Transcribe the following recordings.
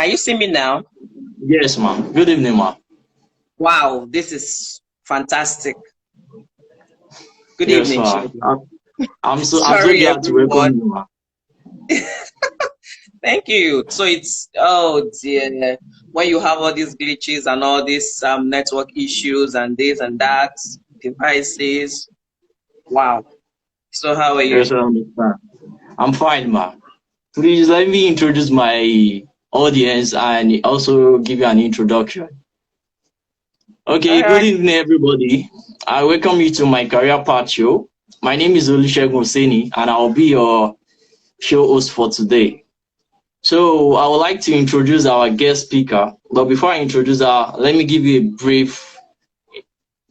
you seeing me now? Yes, ma'am. Good evening, ma'am. Wow, this is fantastic. Good Yes, evening, ma'am. Shegun. I'm so Sorry, glad to welcome everyone. you, ma'am. Thank you. So it's, oh dear, when you have all these glitches and all these network issues and this and that, devices. Wow. So how are you? Yes, I understand. I'm fine, ma'am. Please let me introduce my audience and also give you an introduction. All Okay, good right. evening, everybody. I welcome you to my career path show. My name is Olusegun Oseni, and I'll be your show host for today. So I would like to introduce our guest speaker, but before I introduce her, let me give you a brief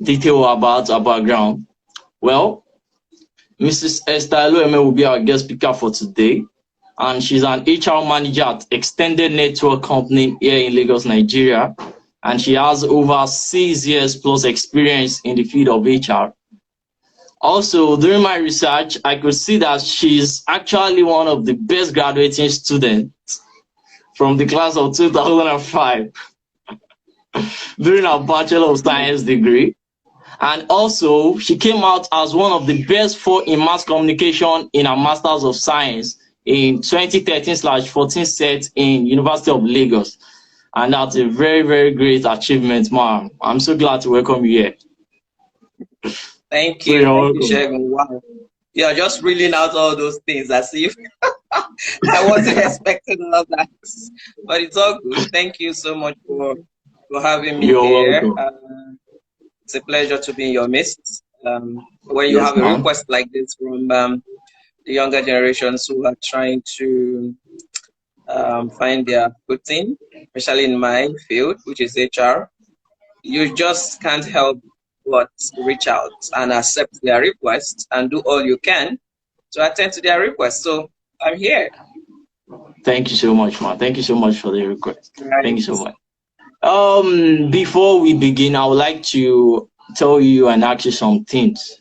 detail about her background. Well, Mrs. Esther Elueme will be our guest speaker for today, and she's an HR manager at Extended Network Company here in Lagos, Nigeria, and she has over 6 years plus experience in the field of HR. Also, during my research, I could see that she's actually one of the best graduating students from the class of 2005 during her Bachelor of Science degree. And also, she came out as one of the best 4 in mass communication in her Masters of Science in 2013/14 set in University of Lagos. And that's a very, very great achievement, ma'am. I'm so glad to welcome you here. Thank So you. you're Thank you, welcome. Shegun. Wow. You're just reeling out all those things as if I wasn't expecting all that. But it's all good. Thank you so much for having me You're here. welcome. It's a pleasure to be in your midst. When you Yes, have a ma'am. request like this from the younger generations who are trying to find their footing, especially in my field, which is HR, you just can't help but reach out and accept their request and do all you can to attend to their request. So I'm here. Thank you so much, ma'am. Thank you so much for the request. Right. Thank you so much. Before we begin, I would like to tell you and ask you some things.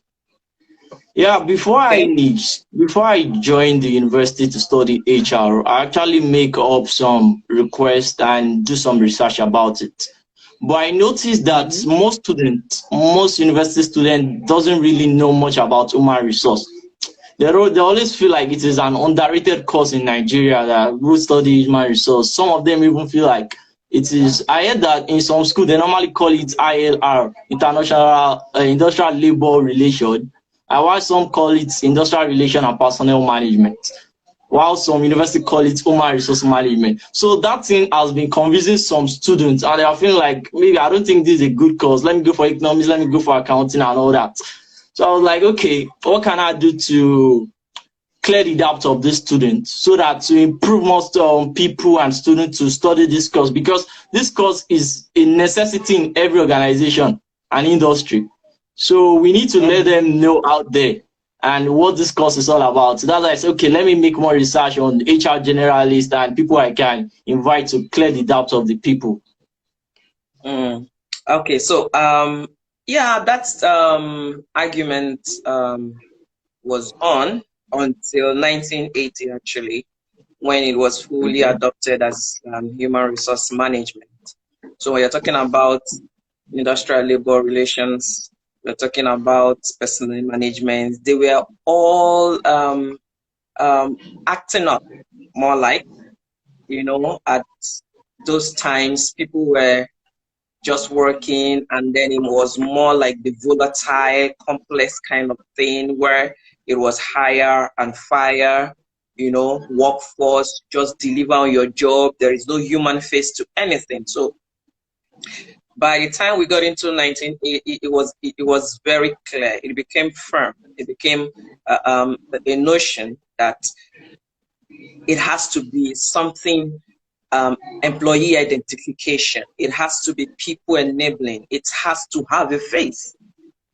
Yeah, Okay. before I joined the university to study HR, I actually make up some requests and do some research about it. But I noticed that Mm-hmm. most university students doesn't really know much about human resource. They always feel like it is an underrated course in Nigeria that who study human resource. Some of them even feel like it is. I heard that in some school they normally call it ILR, International Industrial Labor Relation, and while some call it Industrial Relation and Personnel Management, while some university call it human resource management. So that thing has been confusing some students, and they are feeling like maybe I don't think this is a good course. Let me go for economics. Let me go for accounting and all that. So I was like, okay, what can I do to clear the doubt of this student so that to improve most people and students to study this course, because this course is a necessity in every organization and industry. So we need to let them know out there and what this course is all about. So that's why I said, okay, let me make more research on HR generalist and people I can invite to clear the doubts of the people. Okay, so yeah, that's argument was on until 1980 actually, when it was fully adopted as human resource management. So when you're talking about industrial labor relations, we're talking about personnel management, they were all acting up more like, at those times people were just working, and then it was more like the volatile, complex kind of thing where it was hire and fire, workforce, just deliver on your job. There is no human face to anything. So by the time we got into 1980, it was very clear. It became firm. It became a notion that it has to be something employee identification. It has to be people enabling. It has to have a face.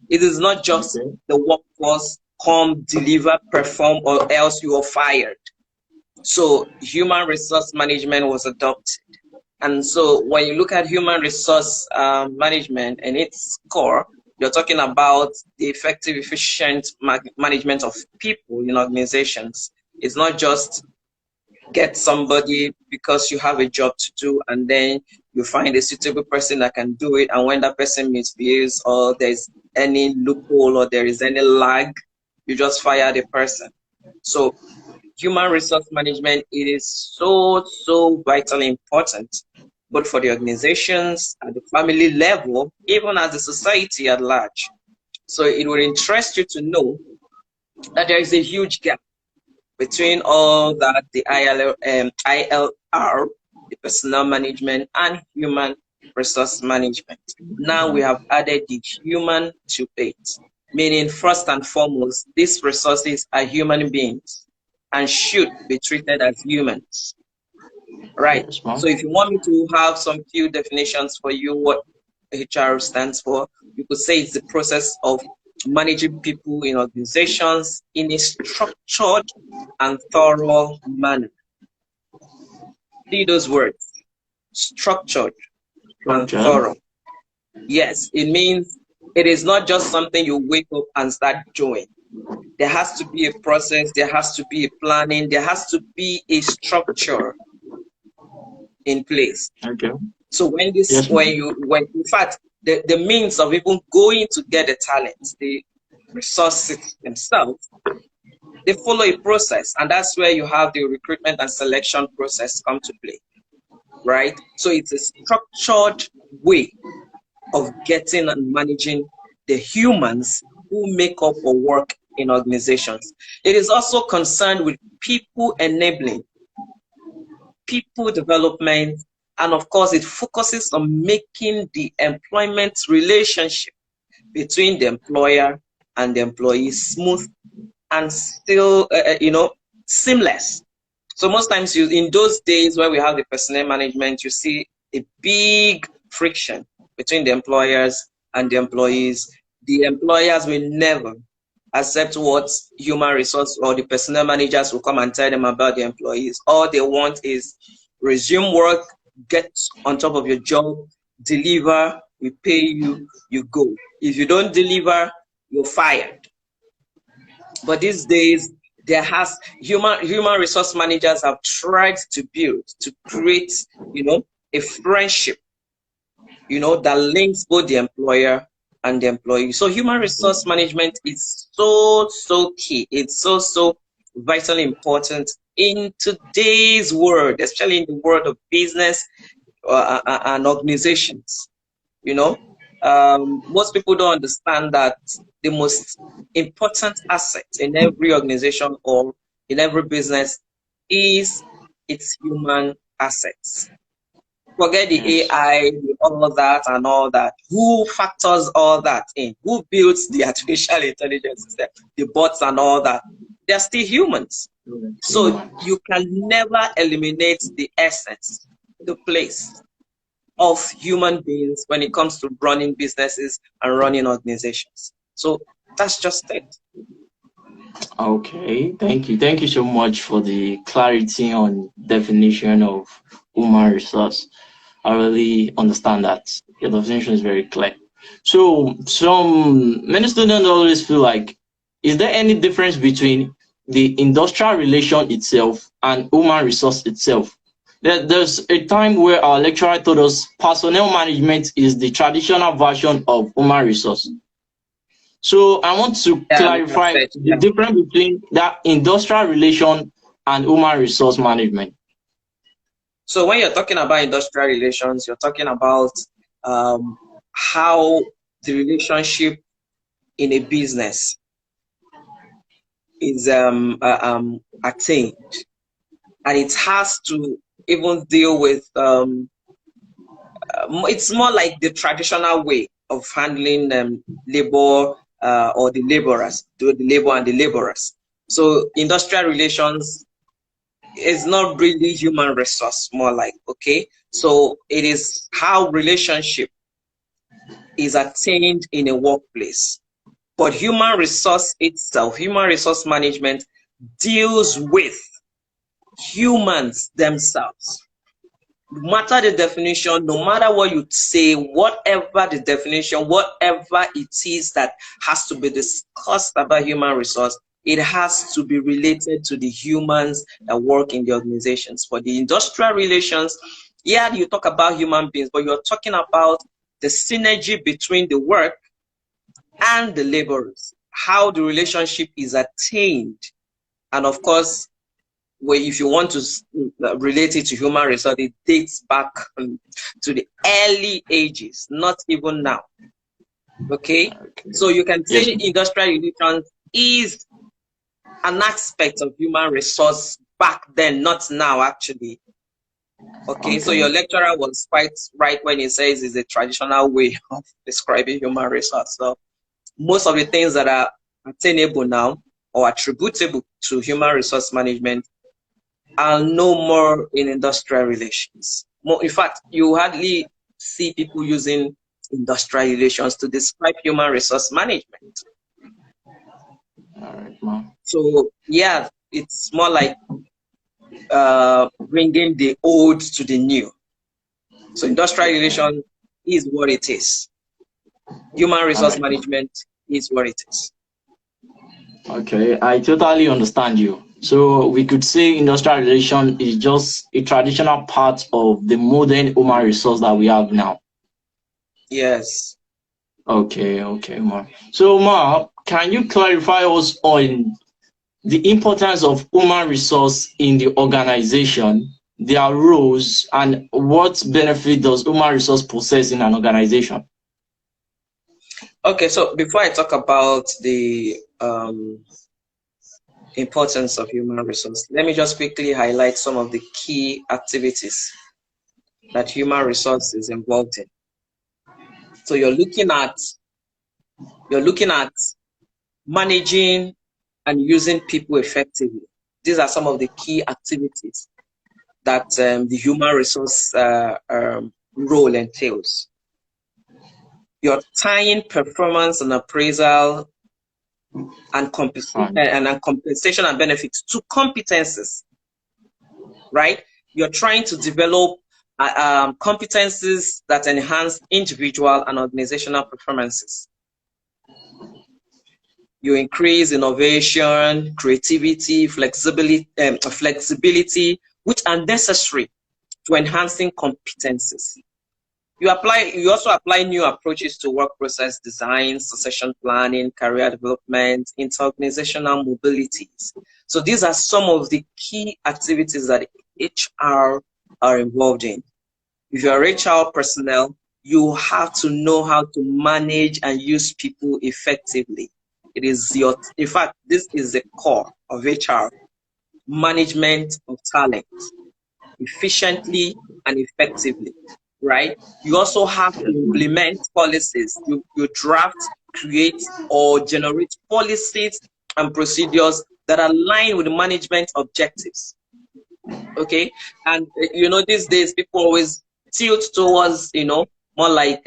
It is not just the workforce, come, deliver, perform, or else you are fired. So human resource management was adopted. And so when you look at human resource management and its core, you're talking about the effective, efficient management of people in organizations. It's not just get somebody, because you have a job to do, and then you find a suitable person that can do it. And when that person misbehaves, or there's any loophole, or there is any lag, you just fire the person. So human resource management, it is so vitally important, both for the organizations at the family level, even as the society at large. So it would interest you to know that there is a huge gap between all that, the ILR, the personnel management, and human resource management. Now we have added the human to it, meaning first and foremost, these resources are human beings and should be treated as humans, right? Yes, So if you want me to have some few definitions for you, what HR stands for, you could say it's the process of managing people in organizations in a structured and thorough manner. See those words, structured and thorough. Yes, it means it is not just something you wake up and start doing. There has to be a process, there has to be a planning, there has to be a structure in place. Okay. So when this, Yes, when in fact, the means of even going to get the talents, the resources themselves, they follow a process, and that's where you have the recruitment and selection process come to play, right? So it's a structured way of getting and managing the humans who make up or work in organizations. It is also concerned with people enabling, people development, and of course, it focuses on making the employment relationship between the employer and the employee smooth and still, seamless. So most times, in those days where we have the personnel management, you see a big friction between the employers and the employees. The employers will never accept what human resource or the personnel managers will come and tell them about the employees. All they want is resume work, get on top of your job, deliver, we pay you, you go. If you don't deliver, you're fired. But these days, there has human resource managers have tried to build, to create, a friendship, that links both the employer and the employee. So human resource management is so key. It's so vitally important in today's world, especially in the world of business and organizations. Most people don't understand that the most important asset in every organization or in every business is its human assets. Forget the AI, all that and all that. Who factors all that in? Who builds the artificial intelligence system, the bots and all that? They're still humans. So you can never eliminate the essence, the place of human beings when it comes to running businesses and running organizations. So that's just it. Okay, thank you. Thank you so much for the clarity on definition of human resource. I really understand that. Your definition is very clear. So many students always feel like, is there any difference between the industrial relation itself and human resource itself? There's a time where our lecturer told us personnel management is the traditional version of human resource. So I want to clarify the difference between that industrial relation and human resource management. So when you're talking about industrial relations, you're talking about how the relationship in a business is attained, and it has to even deal with it's more like the traditional way of handling labor or the laborers, the labor and the laborers. So industrial relations is not really human resource, more like, okay? So it is how relationship is attained in a workplace. But human resource itself, human resource management, deals with humans themselves. No matter the definition, no matter what you say, whatever the definition, whatever it is that has to be discussed about human resource, it has to be related to the humans that work in the organizations. For the industrial relations, yeah, you talk about human beings, but you're talking about the synergy between the work and the laborers, how the relationship is attained. And of course, where if you want to relate it to human resource, it dates back to the early ages, not even now. Okay? So you can say Yes. industrial relations is an aspect of human resource back then, not now, actually. Okay, so your lecturer was quite right when he says it's a traditional way of describing human resource. So most of the things that are attainable now or attributable to human resource management are no more in industrial relations. More, in fact, you hardly see people using industrial relations to describe human resource management. All right, ma'am. So yeah, it's more like bringing the old to the new. So industrial relation is what it is. Human resource management is what it is. Okay, I totally understand you. So we could say industrial relation is just a traditional part of the modern human resource that we have now. Yes. Okay, Ma. So Ma, can you clarify us on the importance of human resource in the organization, their roles, and what benefit does human resource possess in an organization? Okay, so before I talk about the importance of human resource, let me just quickly highlight some of the key activities that human resource is involved in. So you're looking at managing and using people effectively. These are some of the key activities that the human resource role entails. You're tying performance and appraisal and compensation and benefits to competencies, right? You're trying to develop competencies that enhance individual and organizational performances. You increase innovation, creativity, flexibility, which are necessary to enhancing competencies. You also apply new approaches to work process design, succession planning, career development, interorganizational mobilities. So these are some of the key activities that HR are involved in. If you're HR personnel, you have to know how to manage and use people effectively. It is in fact, this is the core of HR, management of talent, efficiently and effectively, right? You also have to implement policies. You draft, create, or generate policies and procedures that align with the management objectives. Okay, and these days people always tilt towards more like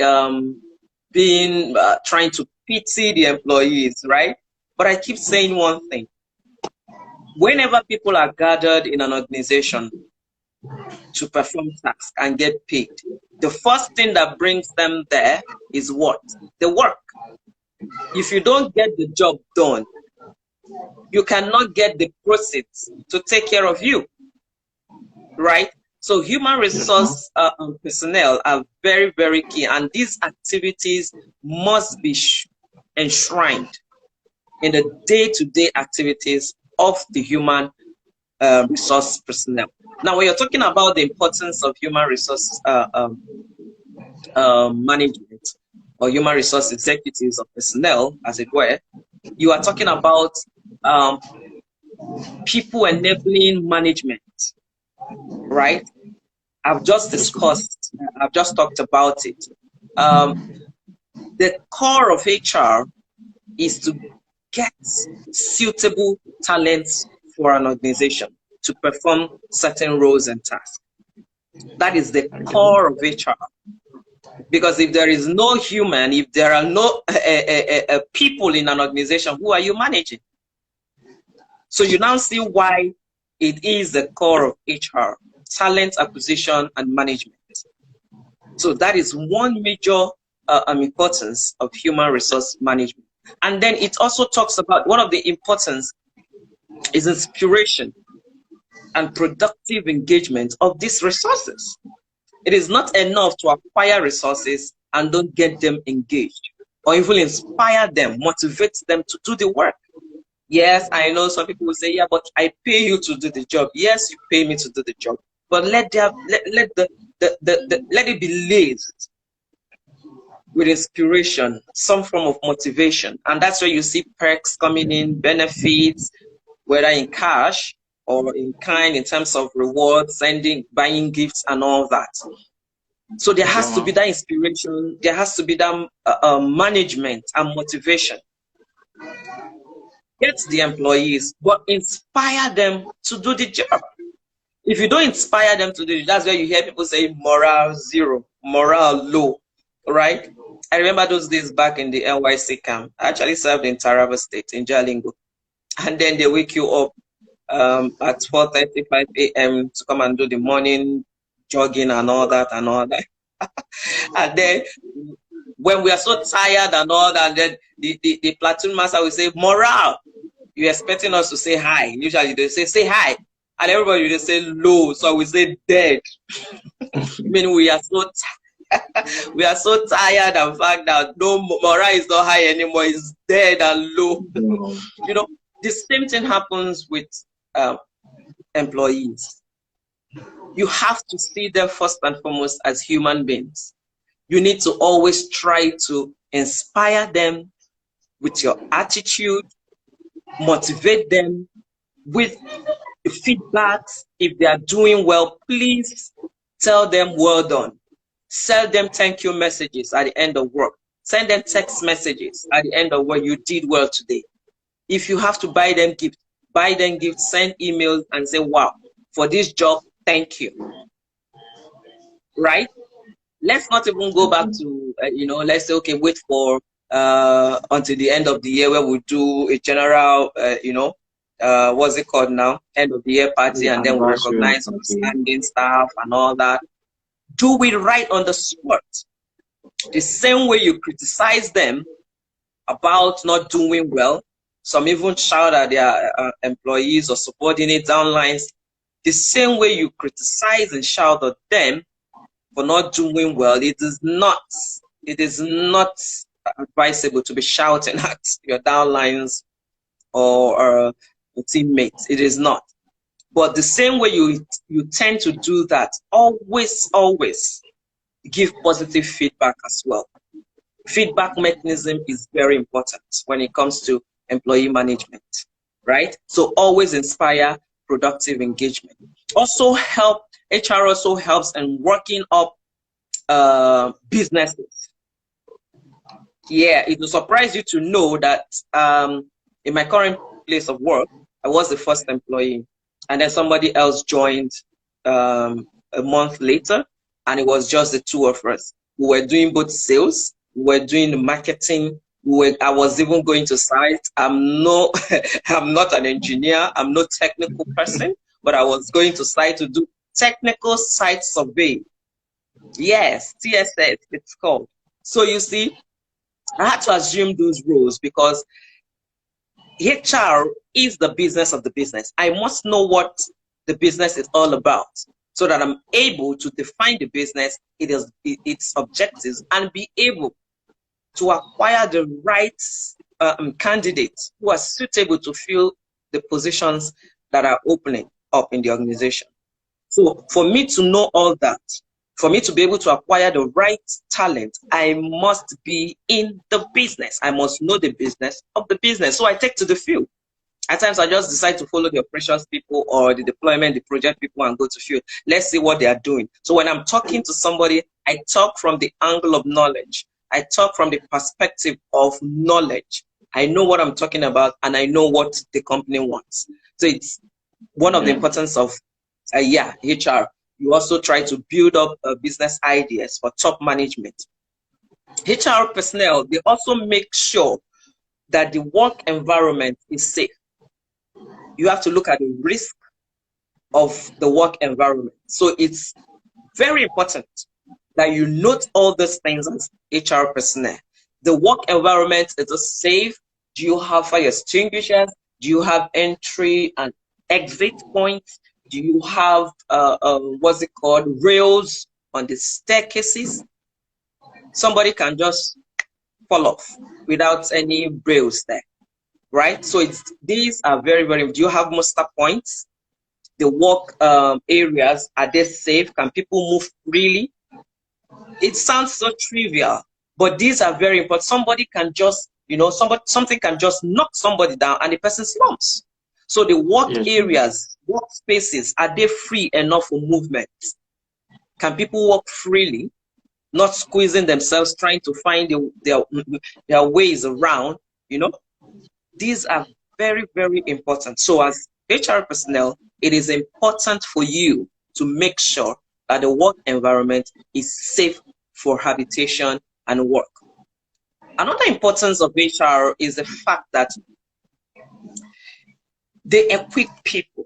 being trying to pity the employees, right? But I keep saying one thing: whenever people are gathered in an organization to perform tasks and get paid, the first thing that brings them there is what? The work. If you don't get the job done, you cannot get the proceeds to take care of you, right? So human resource personnel are very, very key, and these activities must be enshrined in the day-to-day activities of the human resource personnel. Now, when you're talking about the importance of human resource management or human resource executives or personnel, as it were, you are talking about people enabling management, right? I've just talked about it. The core of HR is to get suitable talents for an organization to perform certain roles and tasks. That is the core of HR. Because if there is no human, if there are no people in an organization, who are you managing? So you now see why it is the core of HR, talent acquisition and management. So that is one major importance of human resource management. And then it also talks about one of the importance is inspiration and productive engagement of these resources. It is not enough to acquire resources and don't get them engaged or even inspire them, motivate them to do the work. Yes, I know some people will say, yeah, but I pay you to do the job. Yes, you pay me to do the job, but let it be laced with inspiration, some form of motivation. And that's where you see perks coming in, benefits, whether in cash or in kind, in terms of rewards, sending, buying gifts and all that. So there has to be that inspiration, there has to be that management and motivation. Get the employees, but inspire them to do the job. If you don't inspire them to do it, that's where you hear people say morale zero, morale low, right? I remember those days back in the NYC camp. I actually served in Taraba State, in Jalingo. And then they wake you up at 4:35 a.m. to come and do the morning jogging and all that and all that. And then when we are so tired and all that, then the platoon master will say, morale. You're expecting us to say hi. Usually they say hi. And everybody will say low. So we say dead. I mean, we are so tired and fact that no morale is not high anymore. It's dead and low. You know, the same thing happens with employees. You have to see them first and foremost as human beings. You need to always try to inspire them with your attitude, motivate them with the feedbacks. If they are doing well, please tell them well done. Send them thank you messages at the end of work. Send them text messages at the end of work. You did well today. If you have to buy them gifts, send emails and say, wow, for this job, thank you. Right? Let's not even go back to, let's say, okay, wait for until the end of the year where we do a general, what's it called now? End of the year party, and then we recognize outstanding staff and all that. Do it right on the spot. The same way you criticize them about not doing well, some even shout at their employees or subordinates downlines, the same way you criticize and shout at them for not doing well, it is not advisable to be shouting at your downlines or teammates. It is not. But the same way you tend to do that, always give positive feedback as well. Feedback mechanism is very important when it comes to employee management, right? So always inspire productive engagement. Also HR also helps in working up businesses. Yeah, it will surprise you to know that in my current place of work, I was the first employee, and then somebody else joined a month later, and it was just the two of us. We were doing both sales, we were doing the marketing. I was even going to site. I'm not an engineer. I'm not a technical person, but I was going to site to do technical site survey. Yes, TSS, it's called. So you see, I had to assume those roles because HR is the business of the business. I must know what the business is all about so that I'm able to define the business, its objectives, and be able to acquire the right candidates who are suitable to fill the positions that are opening up in the organization. So for me to know all that, for me to be able to acquire the right talent, I must be in the business. I must know the business of the business. So I take to the field. At times I just decide to follow the operations people or the deployment, the project people, and go to field. Let's see what they are doing. So when I'm talking to somebody, I talk from the angle of knowledge. I talk from the perspective of knowledge. I know what I'm talking about, and I know what the company wants. So it's one of the importance of HR. You also try to build up business ideas for top management. HR personnel, they also make sure that the work environment is safe. You have to look at the risk of the work environment. So it's very important that you note all those things as HR personnel. The work environment, is it safe? Do you have fire extinguishers? Do you have entry and exit points? Do you have what's it called, rails on the staircases? Somebody can just fall off without any rails there, right? So these are very, very. Do you have muster points? The work areas, are they safe? Can people move freely? It sounds so trivial, but these are very important. Somebody can just, something can just knock somebody down and the person slumps. So the work areas, work spaces, are they free enough for movement? Can people walk freely, not squeezing themselves, trying to find their ways around? These are very, very important. So as HR personnel, it is important for you to make sure that the work environment is safe for habitation and work. Another importance of HR is the fact that they equip people,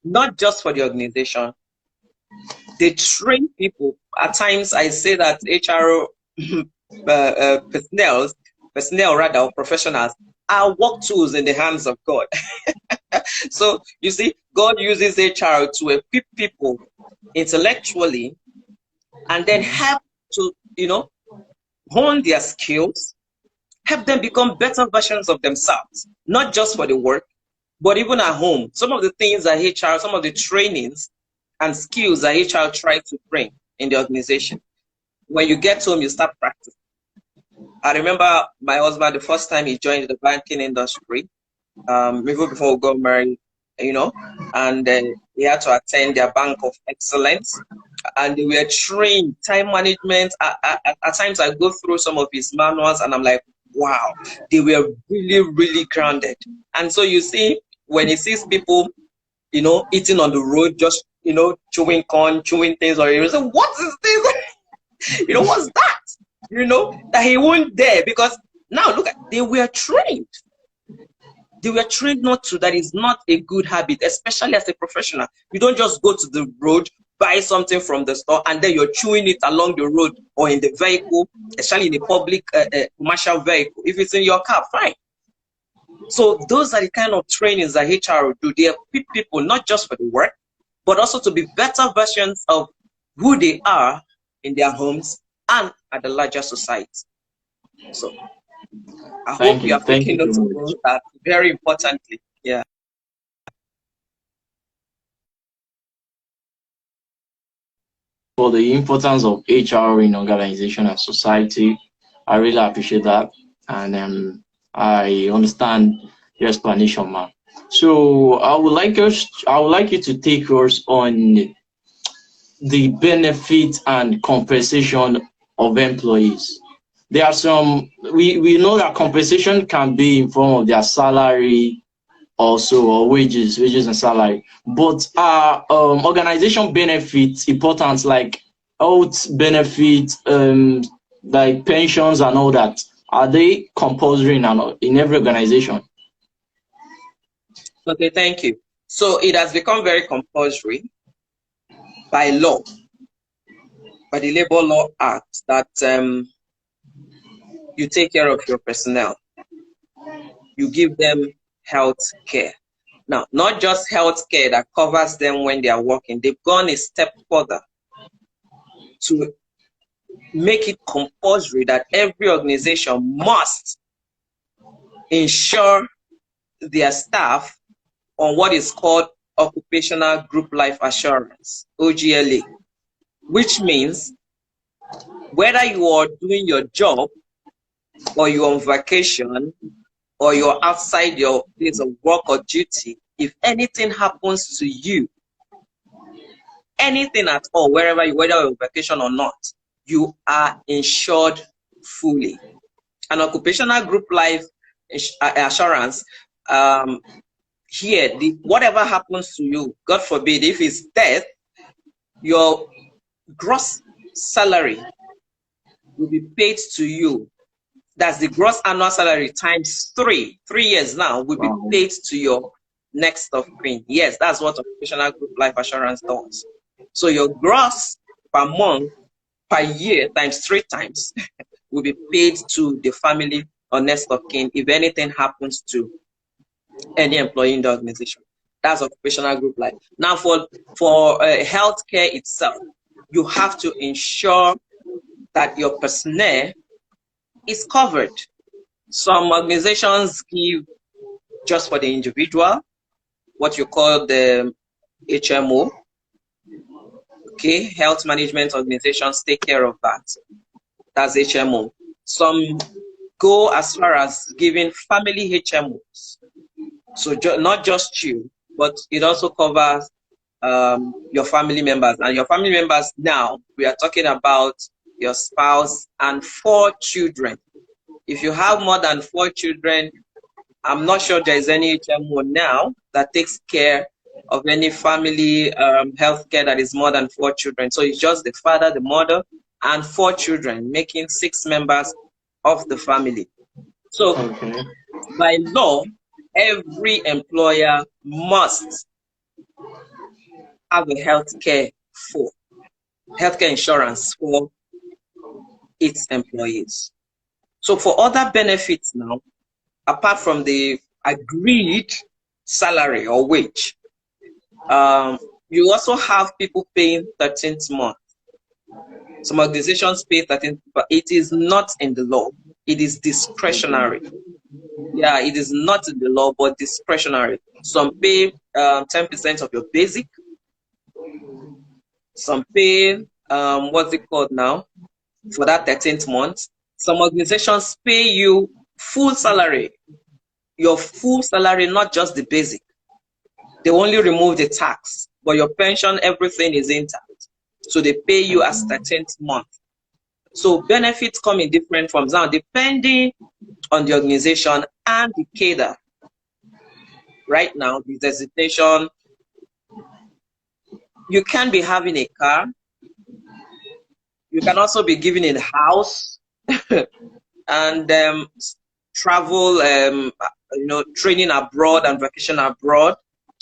not just for the organization. They train people. At times, I say that HR personnel rather, or professionals, are work tools in the hands of God. So you see, God uses HR to equip people intellectually and then help to, hone their skills, help them become better versions of themselves, not just for the work, but even at home. Some of the things that HR, some of the trainings and skills that HR try to bring in the organization, when you get home, you start practicing. I remember my husband, the first time he joined the banking industry, even before we got married, and he had to attend their bank of excellence, and they were trained time management. At times I go through some of his manuals and I'm like, wow, they were really, really grounded. And so you see, when he sees people, eating on the road, just, chewing corn, chewing things, or you say, what is this? What's that? That he won't dare, because now look, they were trained. They were trained not to. That is not a good habit, especially as a professional. You don't just go to the road, buy something from the store, and then you're chewing it along the road or in the vehicle, especially in a public commercial vehicle. If it's in your car, fine. So those are the kind of trainings that HR will do. They equip people not just for the work, but also to be better versions of who they are in their homes and at the larger society. So I hope you have taken note of that very importantly. Yeah. For the importance of HR in organization and society, I really appreciate that. And I understand your explanation, ma'am. So I would like you to take us on the benefit and compensation of employees. There are some, we know that compensation can be in form of their salary also, or wages and salary, but organization benefits important, like health benefits, like pensions and all that. Are they compulsory in every organization? Okay, thank you. So it has become very compulsory by law, by the Labor Law Act, that you take care of your personnel. You give them health care. Now, not just health care that covers them when they are working. They've gone a step further to make it compulsory that every organization must ensure their staff on what is called Occupational Group Life Assurance, OGLA, which means whether you are doing your job or you're on vacation or you're outside your place of work or duty, if anything happens to you, anything at all, wherever you, whether you're on vacation or not, you are insured fully. An occupational group life assurance, here, whatever happens to you, God forbid, if it's death, your gross salary will be paid to you. That's the gross annual salary times 3 years now will be paid to your next of kin. Yes, that's what occupational group life assurance does. So your gross per month, per year, times 3 times will be paid to the family or next of kin if anything happens to any employee in the organization. That's occupational group life. Now, for healthcare itself, you have to ensure that your personnel is covered. Some organizations give just for the individual, what you call the HMO. Okay, health management organizations take care of that. That's HMO. Some go as far as giving family HMOs. So not just you, but it also covers your family members. And your family members now, we are talking about your spouse and 4 children. If you have more than 4 children, I'm not sure there is any HMO now that takes care of any family health care that is more than 4 children. So it's just the father, the mother, and 4 children, making 6 members of the family. So by law, every employer must have a healthcare insurance for its employees. So for other benefits now, apart from the agreed salary or wage, you also have people paying 13th month. Some organizations pay 13th, but it is not in the law. It is discretionary. Yeah, it is not in the law, but discretionary. Some pay 10% of your basic. Some pay, what's it called now, for that 13th month. Some organizations pay you full salary, your full salary, not just the basic. They only remove the tax, but your pension, everything is intact. So they pay you as 13th month. So benefits come in different forms now, depending on the organization and the cadre. Right now, the designation, you can be having a car. You can also be given a house and travel, training abroad and vacation abroad.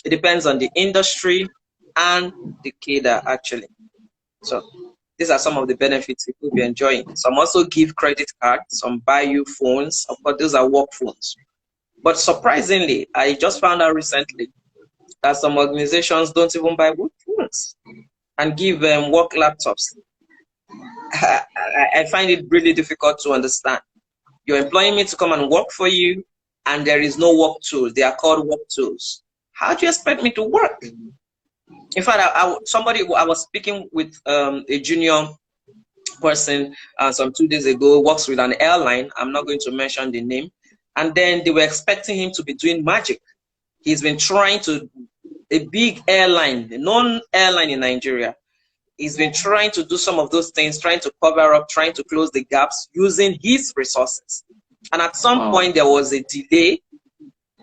It depends on the industry and the cadre, actually. So these are some of the benefits you could be enjoying. Some also give credit cards, some buy you phones. Of course, those are work phones. But surprisingly, I just found out recently that some organizations don't even buy work phones and give them work laptops. I find it really difficult to understand. You're employing me to come and work for you, and there is no work tools. They are called work tools. How do you expect me to work? In fact, I was speaking with a junior person some 2 days ago, works with an airline. I'm not going to mention the name. And then they were expecting him to be doing magic. He's been trying to, a big airline, a known airline in Nigeria. He's been trying to do some of those things, trying to cover up, trying to close the gaps using his resources. And at some point, there was a delay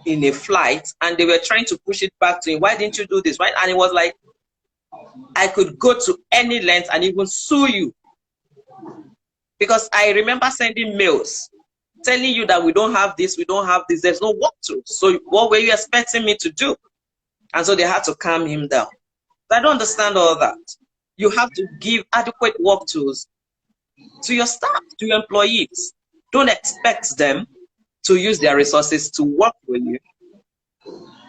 in a flight, and they were trying to push it back to him. Why didn't you do this? Right? And he was like, I could go to any length and even sue you. Because I remember sending mails telling you that we don't have this, there's no work to. So what were you expecting me to do? And so they had to calm him down. I don't understand all that. You have to give adequate work tools to your staff, to your employees. Don't expect them to use their resources to work for you.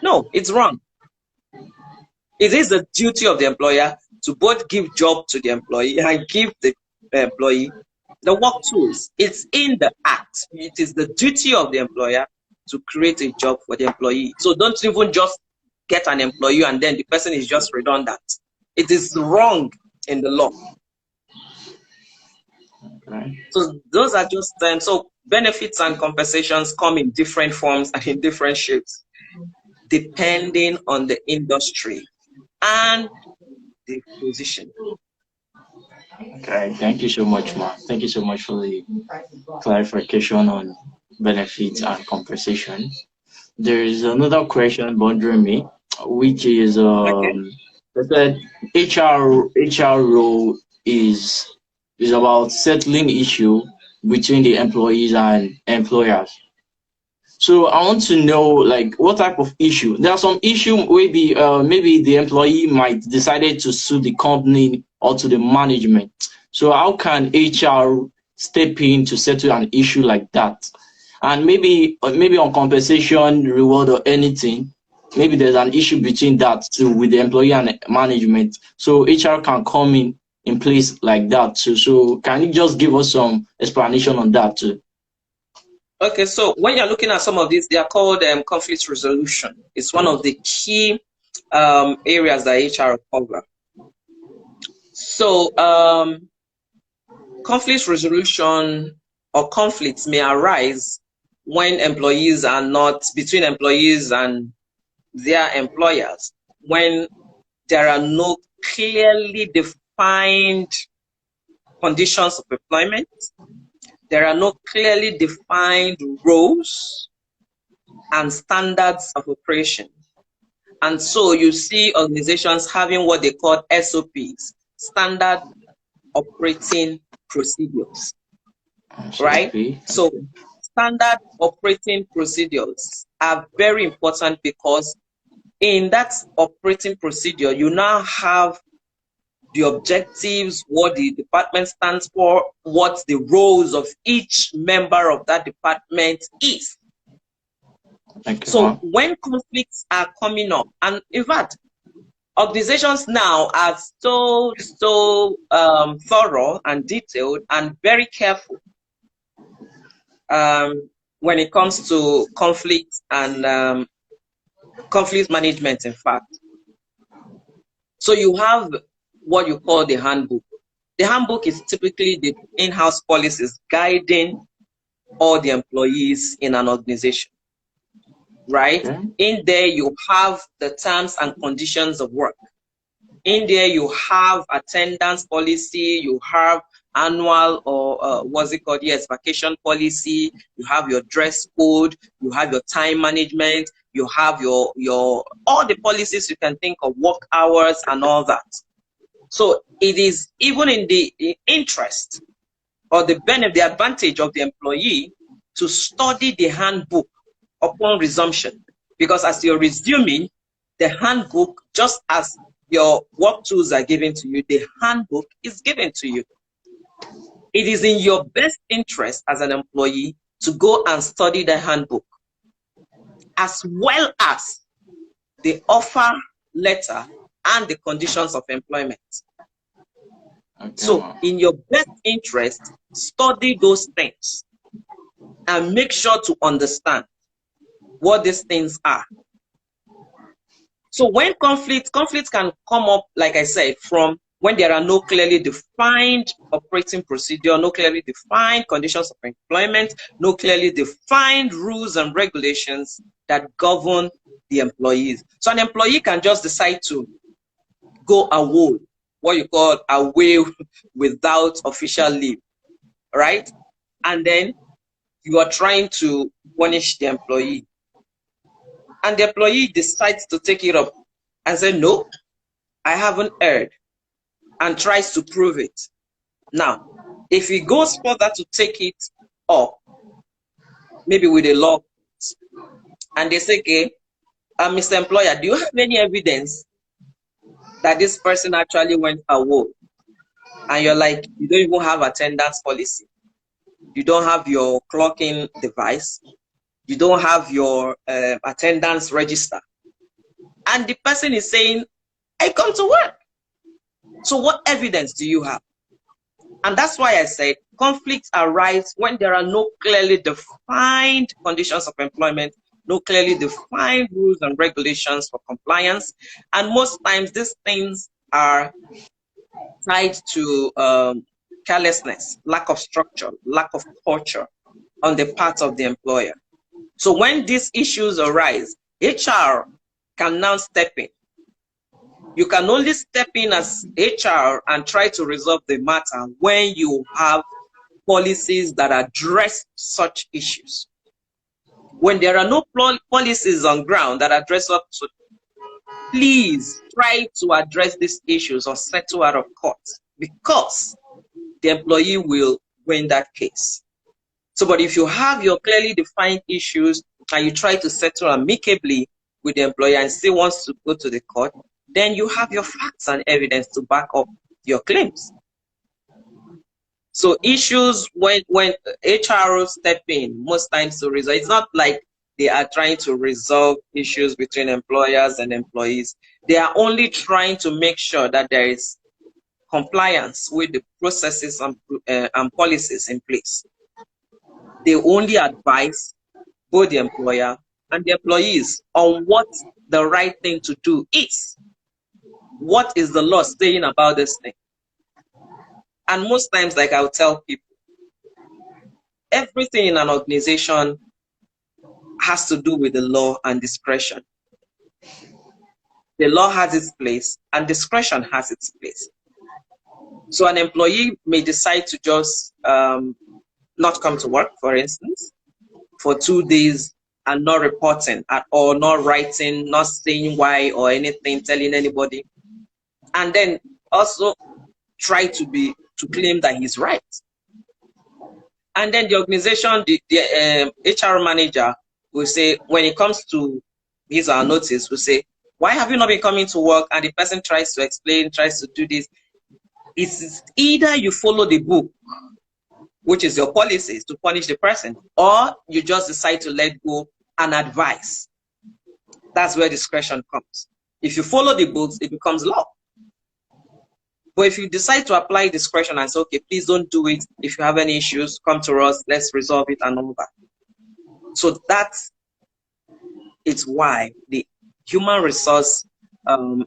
No, it's wrong. It is the duty of the employer to both give job to the employee and give the employee the work tools. It's in the act. It is the duty of the employer to create a job for the employee. So don't even just get an employee and then the person is just redundant. It is wrong in the law. Right. So those are just so benefits and compensations come in different forms and in different shapes, depending on the industry and the position. Okay, thank you so much, Ma. Thank you so much for the clarification on benefits and compensation. There is another question bothering me, which is that HR role is about settling issue between the employees and employers. So I want to know, like, what type of issue? There are some issue maybe the employee might decided to sue the company or to the management. So how can HR step in to settle an issue like that? and maybe on compensation, reward, or anything, maybe there's an issue between that too with the employee and management. So HR can come in place like that too. So can you just give us some explanation on that too? Okay, so when you're looking at some of these, they are called conflict resolution. It's one of the key areas that HR cover. So conflict resolution or conflicts may arise when employees are not between employees and their employers, when there are no clearly defined conditions of employment, there are no clearly defined roles and standards of operation. And so you see organizations having what they call SOPs, standard operating procedures, right? So standard operating procedures are very important because in that operating procedure, you now have the objectives, what the department stands for, what the roles of each member of that department is. So when conflicts are coming up, and in fact, organizations now are so thorough and detailed and very careful when it comes to conflict and conflict management, in fact. So you have what you call the handbook. The handbook is typically the in-house policies guiding all the employees in an organization, right? Okay. In there, you have the terms and conditions of work. In there, you have attendance policy, you have annual or what's it called? Yes, vacation policy, you have your dress code, you have your time management, you have your all the policies you can think of, work hours and all that. So it is even in the interest or the benefit, the advantage of the employee to study the handbook upon resumption, because as you're resuming, the handbook, just as your work tools are given to you, the handbook is given to you. It is in your best interest as an employee to go and study the handbook, as well as the offer letter and the conditions of employment. Okay. So in your best interest, study those things and make sure to understand what these things are. So when conflicts can come up, like I said, from when there are no clearly defined operating procedure, no clearly defined conditions of employment, no clearly defined rules and regulations that govern the employees. So an employee can just decide to go away, what you call away without official leave, right? And then you are trying to punish the employee. And the employee decides to take it up and say, no, I haven't heard, and tries to prove it. Now, if he goes further to take it up, maybe with a law, and they say, okay, Mr. Employer, do you have any evidence that this person actually went away? And you're like, you don't even have attendance policy. You don't have your clocking device. You don't have your attendance register. And the person is saying, I come to work. So what evidence do you have? And that's why I said conflicts arise when there are no clearly defined conditions of employment, no clearly defined rules and regulations for compliance. And most times these things are tied to carelessness, lack of structure, lack of culture on the part of the employer. So when these issues arise, HR can now step in. You can only step in as HR and try to resolve the matter when you have policies that address such issues. When there are no policies on ground that address up to, please try to address these issues or settle out of court, because the employee will win that case. So, but if you have your clearly defined issues and you try to settle amicably with the employer and still wants to go to the court, then you have your facts and evidence to back up your claims. So issues when HR step in most times to resolve, it's not like they are trying to resolve issues between employers and employees. They are only trying to make sure that there is compliance with the processes and policies in place. They only advise both the employer and the employees on what the right thing to do is. What is the law saying about this thing? And most times, like I'll tell people, everything in an organization has to do with the law and discretion. The law has its place and discretion has its place. So an employee may decide to just not come to work, for instance, for 2 days and not reporting at all, not writing, not saying why or anything, telling anybody, and then also try to claim that he's right. And then the organization, the HR manager will say, when it comes to his or notice, will say, why have you not been coming to work? And the person tries to explain, tries to do this. It's either you follow the book, which is your policies to punish the person, or you just decide to let go and advise. That's where discretion comes. If you follow the books, it becomes law. But if you decide to apply discretion and say, okay, please don't do it. If you have any issues, come to us, let's resolve it and all that. So that's why the human resource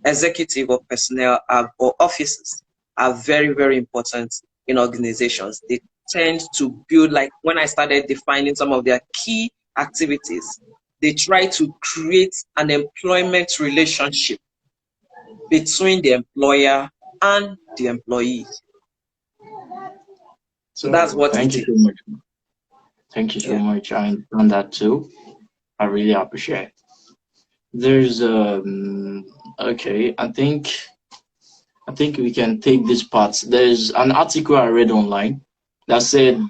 executive or personnel or officers are very, very important in organizations. They tend to build, like when I started defining some of their key activities, they try to create an employment relationship between the employer and the employee. So that's what thank you so much. Thank you so much. I understand that too. I really appreciate it. There's okay, I think we can take this part. There's an article I read online that said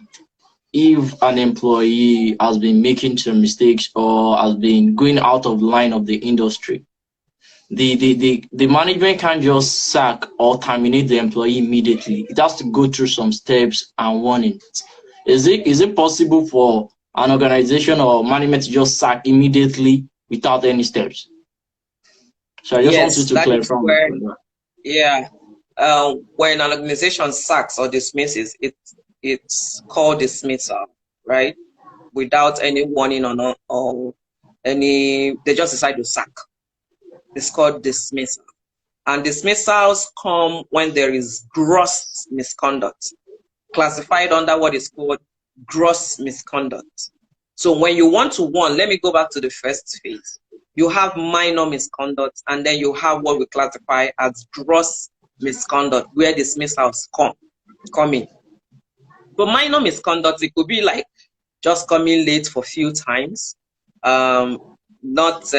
if an employee has been making some mistakes or has been going out of line of the industry, the management can't just sack or terminate the employee immediately. It has to go through some steps and warnings. Is it possible for an organization or management to just sack immediately without any steps? So I just want you to clarify. When an organization sacks or dismisses, it's called dismissal, right? Without any warning or any, they just decide to sack. It's called dismissal. And dismissals come when there is gross misconduct, classified under what is called gross misconduct. So when you want to warn, let me go back to the first phase. You have minor misconduct, and then you have what we classify as gross misconduct, where dismissals come in. But minor misconduct, it could be like just coming late for a few times, not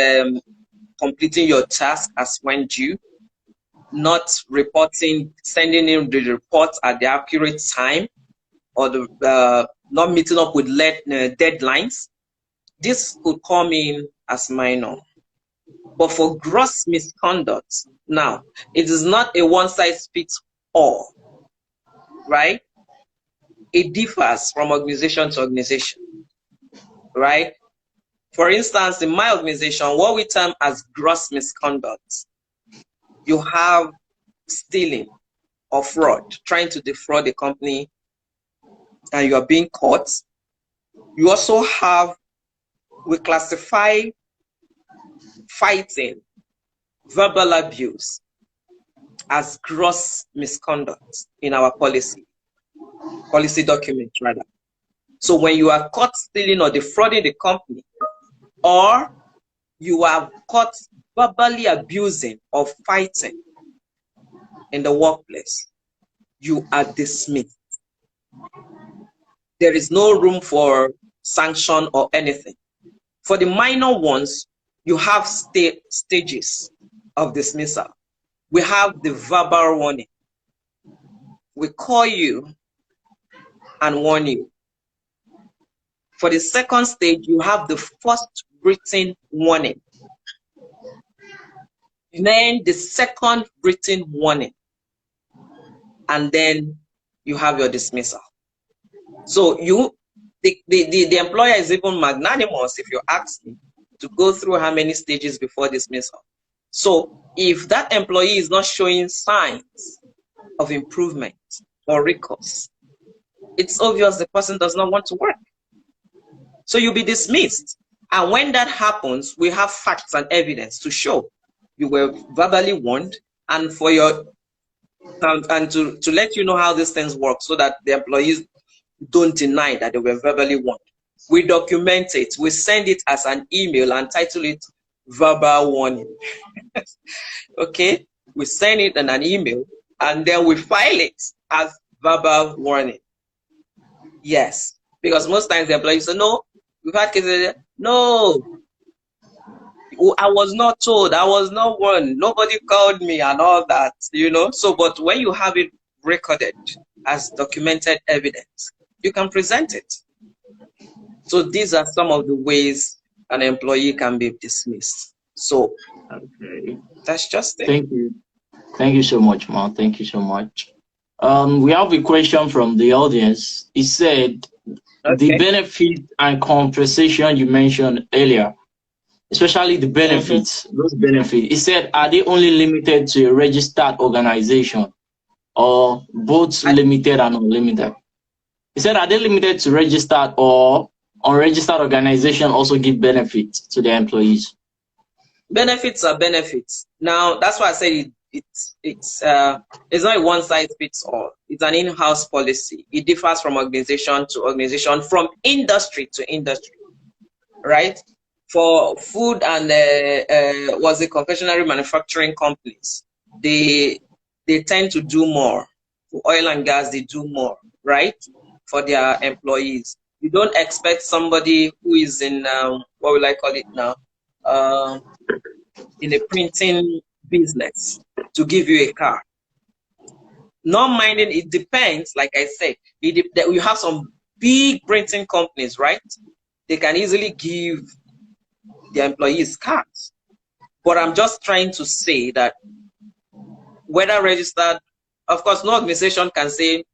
completing your task as when due, not reporting, sending in the report at the accurate time, or not meeting up with deadlines. This could come in as minor. But for gross misconduct, now, it is not a one-size-fits-all, right? It differs from organization to organization, right? For instance, in my organization, what we term as gross misconduct, you have stealing or fraud, trying to defraud the company, and you are being caught. You also have, we classify fighting, verbal abuse as gross misconduct in our policy document rather. So when you are caught stealing or defrauding the company, or you are caught verbally abusing or fighting in the workplace, you are dismissed. There is no room for sanction or anything. For the minor ones, you have stages of dismissal. We have the verbal warning. We call you and warn you. For the second stage, you have the first written warning. Then the second written warning. And then you have your dismissal. So the employer is even magnanimous, if you ask me, to go through how many stages before dismissal. So if that employee is not showing signs of improvement or recourse, it's obvious the person does not want to work. So you'll be dismissed. And when that happens, we have facts and evidence to show you were verbally warned, and for your and to let you know how these things work, so that the employees don't deny that they were verbally warned. We document it. We send it as an email and title it verbal warning. Okay? We send it in an email and then we file it as verbal warning. Yes. Because most times the employees say, no, we've had cases, no, I was not told, I was not warned, nobody called me and all that, you know. So, but when you have it recorded as documented evidence, you can present it. So these are some of the ways an employee can be dismissed. So Okay. that's just it. Thank you. Thank you so much, Ma. Thank you so much. We have a question from the audience. It said, the Okay. benefit and compensation you mentioned earlier, especially the benefits, those benefits, it said, are they only limited to a registered organization or both limited and unlimited? It said, are they limited to registered or unregistered organization also give benefits to their employees? Benefits are benefits. Now, that's why I say it's not a one size fits all. It's an in-house policy. It differs from organization to organization, from industry to industry, right? For food and confectionery manufacturing companies, they tend to do more. For oil and gas, they do more, right? For their employees. You don't expect somebody who is in what will I call it now? In a printing business to give you a car. Not minding, it depends. Like I said, you have some big printing companies, right? They can easily give their employees cars. But I'm just trying to say that whether registered, of course, no organization can say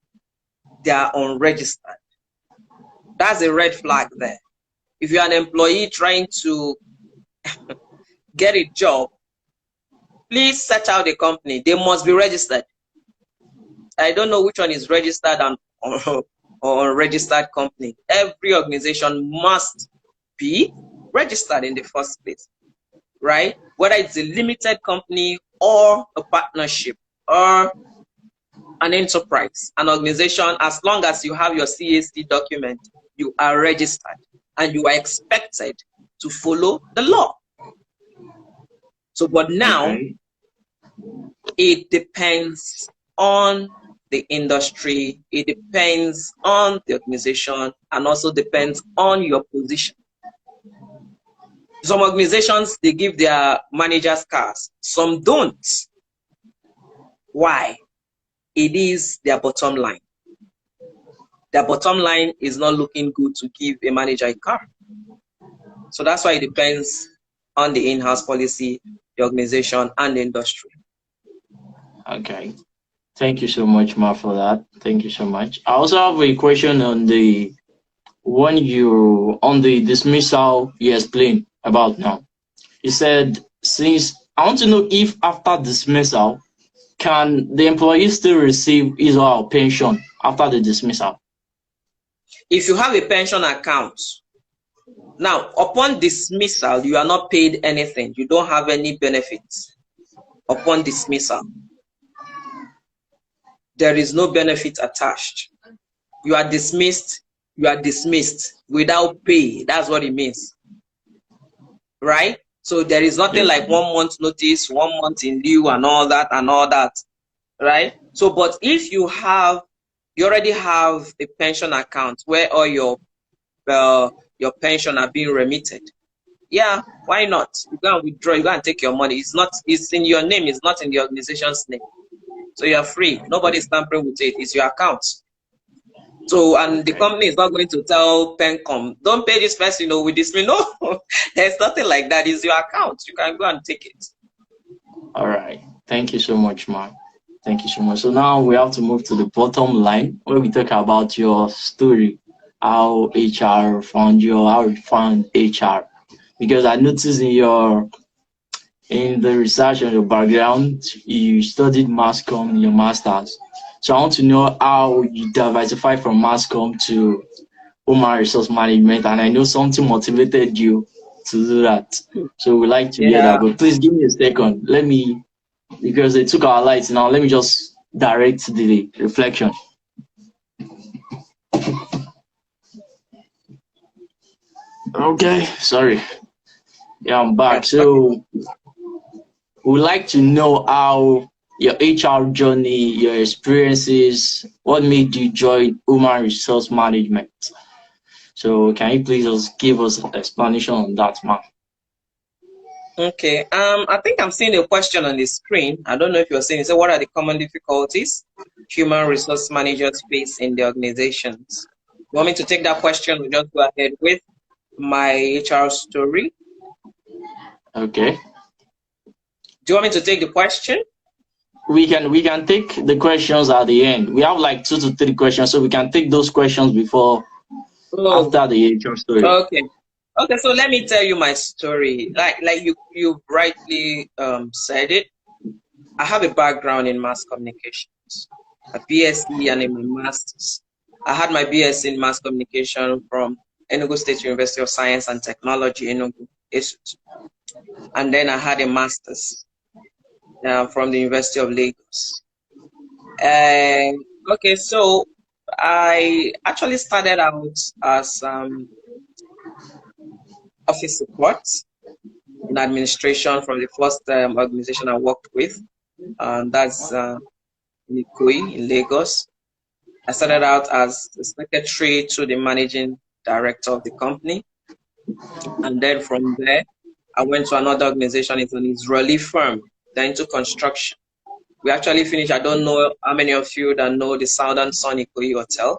they are unregistered. That's a red flag there. If you're an employee trying to get a job, please search out the company. They must be registered. I don't know which one is registered and or unregistered company. Every organization must be registered in the first place, right? Whether it's a limited company or a partnership or an enterprise, an organization, as long as you have your CAC document, you are registered and you are expected to follow the law. So, but now it depends on the industry, it depends on the organization, and also depends on your position. Some organizations, they give their managers cars, some don't. Why? It is their bottom line. Their bottom line is not looking good to give a manager a car. So that's why it depends on the in-house policy, the organization, and the industry. Okay. Thank you so much, Ma, for that. Thank you so much. I also have a question on the dismissal you explained about now. You said, I want to know if after dismissal, can the employee still receive his or her pension after the dismissal? If you have a pension account, now upon dismissal, you are not paid anything. You don't have any benefits upon dismissal. There is no benefit attached. You are dismissed without pay. That's what it means, right? So there is nothing like 1 month notice, 1 month in lieu, and all that, right? So, but if you already have a pension account where all your pension are being remitted, yeah, why not? You go and withdraw, you go and take your money. It's in your name, it's not in the organization's name. So you're free. Nobody's tampering with it. It's your account. So, and the company is not going to tell Pencom, don't pay this person, with this. No, there's nothing like that. It's your account. You can go and take it. All right. Thank you so much, Mark. Thank you so much. So now we have to move to the bottom line where we talk about your story how HR found you, or how you found HR? Because I noticed in the research on your background, you studied mass comm in your masters. So I want to know how you diversify from mass comm to human resource management, and I know something motivated you to do that. So we like to hear Yeah. that. But please give me a second. Let me, because they took our lights now. Let me just direct the reflection. Okay, sorry. Yeah, I'm back. Yes. Okay. So we'd like to know how your HR journey, your experiences, what made you join human resource management. So can you please just give us an explanation on that, man? Okay. I think I'm seeing a question on the screen. I don't know if you're seeing it. So, what are the common difficulties human resource managers face in the organizations? You want me to take that question or just go ahead with my HR story? Okay. Do you want me to take the question? We can take the questions at the end. We have like 2 to 3 questions, so we can take those questions before Oh, after the HR story. okay. Okay, so let me tell you my story. Like you rightly said it. I have a background in mass communications, a BSc and a master's. I had my BSc in mass communication from Enugu State University of Science and Technology, Enugu Institute. And then I had a master's from the University of Lagos. Okay, so I actually started out as office support in administration from the first organization I worked with. That's in Ikoyi in Lagos. I started out as the secretary to the managing director of the company. And then from there, I went to another organization. It's an Israeli firm. They're into construction. We actually finished, I don't know how many of you that know the Southern Sun Ikoyi Hotel.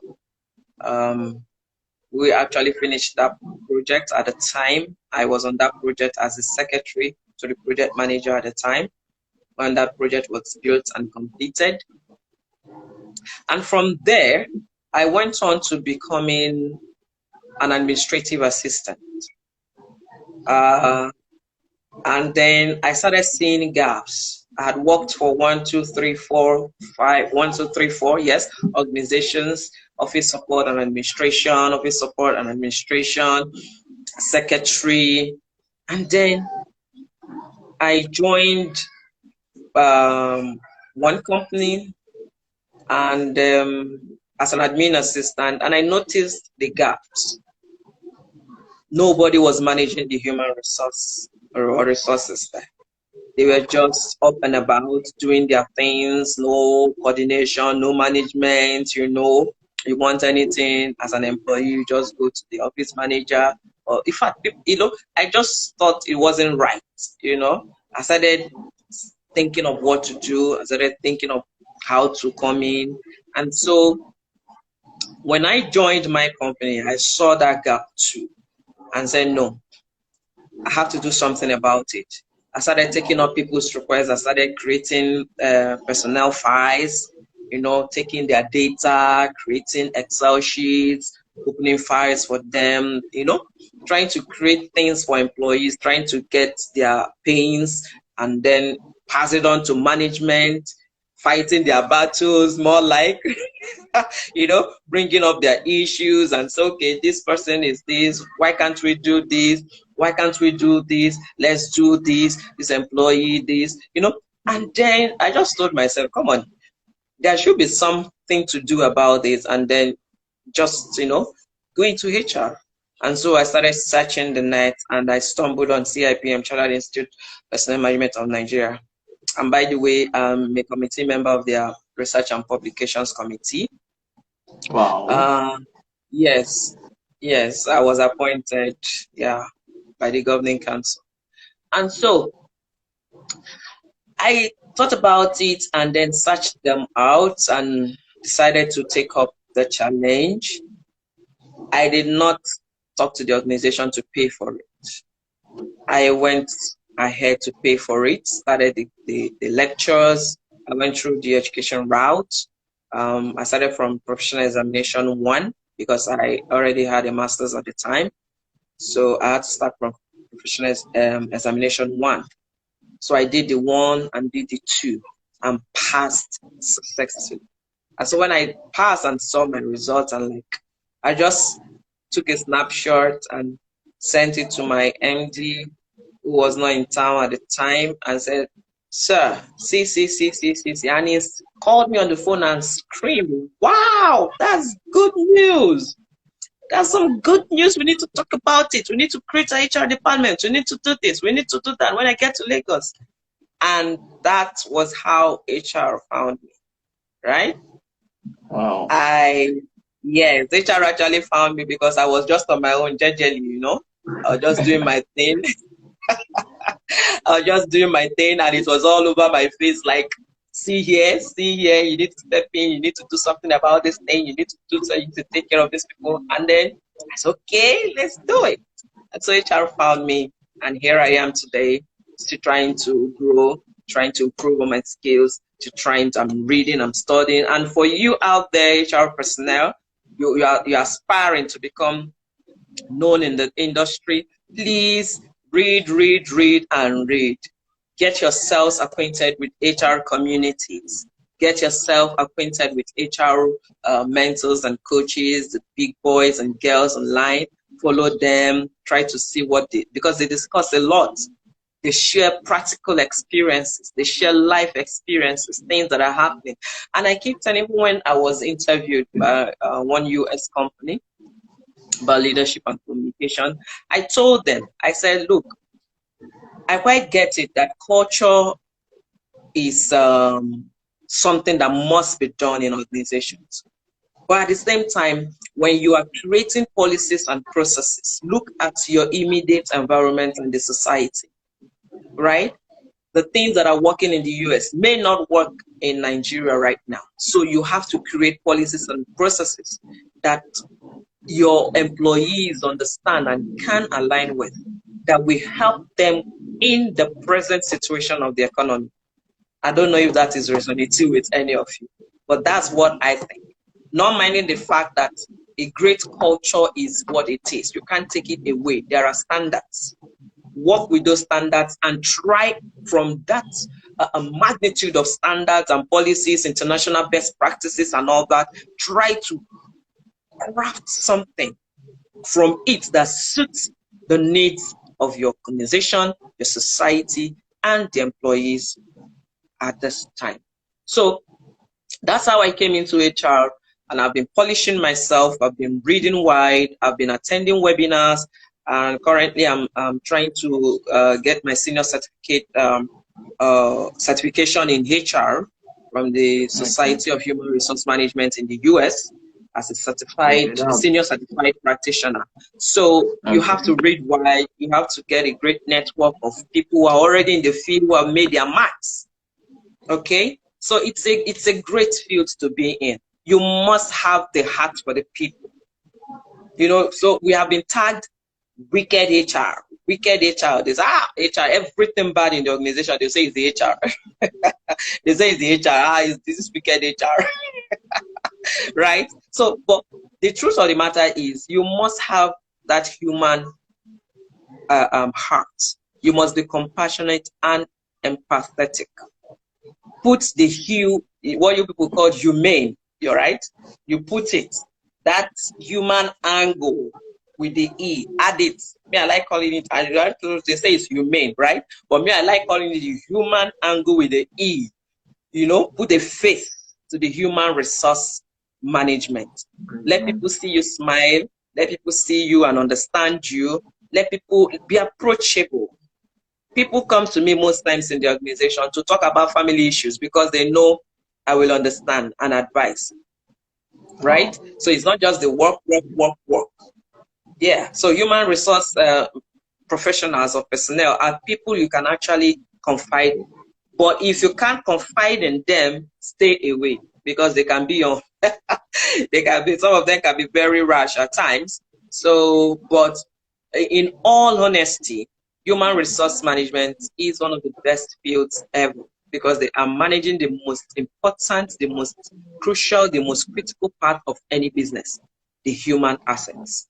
We actually finished that project at the time. I was on that project as the secretary to the project manager at the time when that project was built and completed. And from there, I went on to becoming an administrative assistant. And then I started seeing gaps. I had worked for 1, 2, 3, 4, 5, 1, 2, 3, 4, yes, organizations, office support and administration, secretary. And then I joined one company and as an admin assistant, and I noticed the gaps. Nobody was managing the human resource or resources there. They were just up and about doing their things, no coordination, no management. You want anything as an employee, you just go to the office manager. Or in fact, I just thought it wasn't right. I started thinking of what to do. I started thinking of how to come in. And so when I joined my company, I saw that gap too and said, no, I have to do something about it. I started taking up people's requests. I started creating personnel files, taking their data, creating Excel sheets, opening files for them, trying to create things for employees, trying to get their pains and then pass it on to management, fighting their battles, more like, bringing up their issues and say, okay, this person is this. Why can't we do this? Why can't we do this? Let's do this employee, this. And then I just told myself, come on, there should be something to do about this. And then just, go into HR. And so I started searching the net and I stumbled on CIPM, Chartered Institute Personnel Management of Nigeria. And by the way, I'm a committee member of their Research and Publications Committee. Wow. Yes, I was appointed, by the governing council. And so I thought about it and then searched them out and decided to take up the challenge. I did not talk to the organization to pay for it. I went ahead to pay for it, started the lectures. I went through the education route. I started from professional examination 1 because I already had a master's at the time. So I had to start from professional examination 1. So I did the 1 and did the 2 and passed successfully. And so when I passed and saw my results, and like, I just took a snapshot and sent it to my MD, who was not in town at the time, and said, "Sir, see. And he called me on the phone and screamed, "Wow, that's good news. That's some good news. We need to talk about it. We need to create an HR department. We need to do this. We need to do that when I get to Lagos." And that was how HR found me, right? Wow. Yes, HR actually found me because I was just on my own, jejely, I was just doing my thing. I was just doing my thing, and it was all over my face, like, see here, you need to step in, you need to do something about this thing, you need to do so, you need to take care of these people. And then I said, okay, let's do it. And so HR found me, and here I am today, still trying to grow, trying to improve on my skills, I'm reading, I'm studying. And for you out there, HR personnel, you're aspiring to become known in the industry, please read, and read. Get yourselves acquainted with HR communities. Get yourself acquainted with HR mentors and coaches, the big boys and girls online. Follow them. Try to see because they discuss a lot. They share practical experiences. They share life experiences, things that are happening. And I keep telling you, when I was interviewed by one US company about leadership and communication, I told them, I said, look, I quite get it that culture is something that must be done in organizations. But at the same time, when you are creating policies and processes, look at your immediate environment and the society, right? The things that are working in the US may not work in Nigeria right now. So you have to create policies and processes that your employees understand and can align with, that will help them in the present situation of the economy. I don't know if that is resonating with any of you, but that's what I think. Not minding the fact that a great culture is what it is. You can't take it away. There are standards. Work with those standards and try from that a magnitude of standards and policies, international best practices and all that, try to craft something from it that suits the needs of your organization, your society, and the employees at this time. So that's how I came into HR, and I've been polishing myself. I've been reading wide. I've been attending webinars, and currently I'm trying to get my senior certificate certification in HR from the Society of Human Resource Management in the US as a senior certified practitioner. So you have to read wide. You have to get a great network of people who are already in the field, who have made their marks. Okay, so it's a great field to be in. You must have the heart for the people. So we have been tagged wicked HR. There's HR, everything bad in the organization, they say it's the HR. They say it's the HR. This is wicked HR. Right? So, but the truth of the matter is, you must have that human heart. You must be compassionate and empathetic. Put what you people call humane, you're right? You put it, that human angle with the E, add it. Me, I like calling it, they say it's humane, right? But me, I like calling it the human angle with the E. Put a face to the human resource management. Let people see you smile. Let people see you and understand you. Let people be approachable. People come to me most times in the organization to talk about family issues because they know I will understand and advise, right? So it's not just the work. Yeah, so human resource professionals or personnel are people you can actually confide in. But if you can't confide in them, stay away, because they can be some of them can be very rash at times. So, but in all honesty, human resource management is one of the best fields ever, because they are managing the most important, the most crucial, the most critical part of any business. the human assets.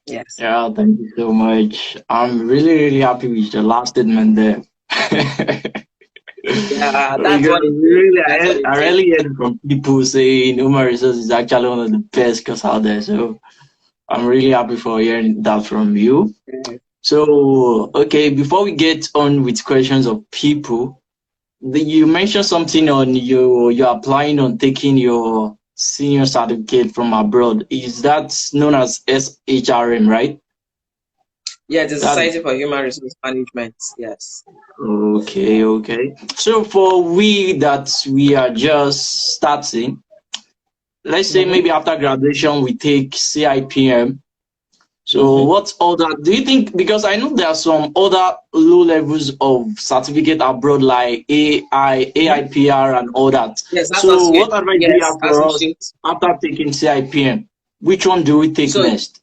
Yes. Yeah, thank you so much. I'm really, really happy with the last statement there. Yeah, that's Because what it is. really, That's what it I is. rarely heard from people saying human resources is actually one of the best course out there. So I'm really happy for hearing that from you. Yeah. So, okay, before we get on with questions of people, you mentioned something on you're applying on taking your senior certificate from abroad. Is that known as SHRM, right? Yeah, the That Society for Human Resource Management. Yes. okay, okay. So for we are just starting, let's say Mm-hmm. maybe after graduation we take CIPM. So Mm-hmm. what's other do you think, because I know there are some other low levels of certificate abroad like AIPR and all that. Yes, So associate. what advice do you Yes, have for us associate. after taking CIPM? Which one do we take So next?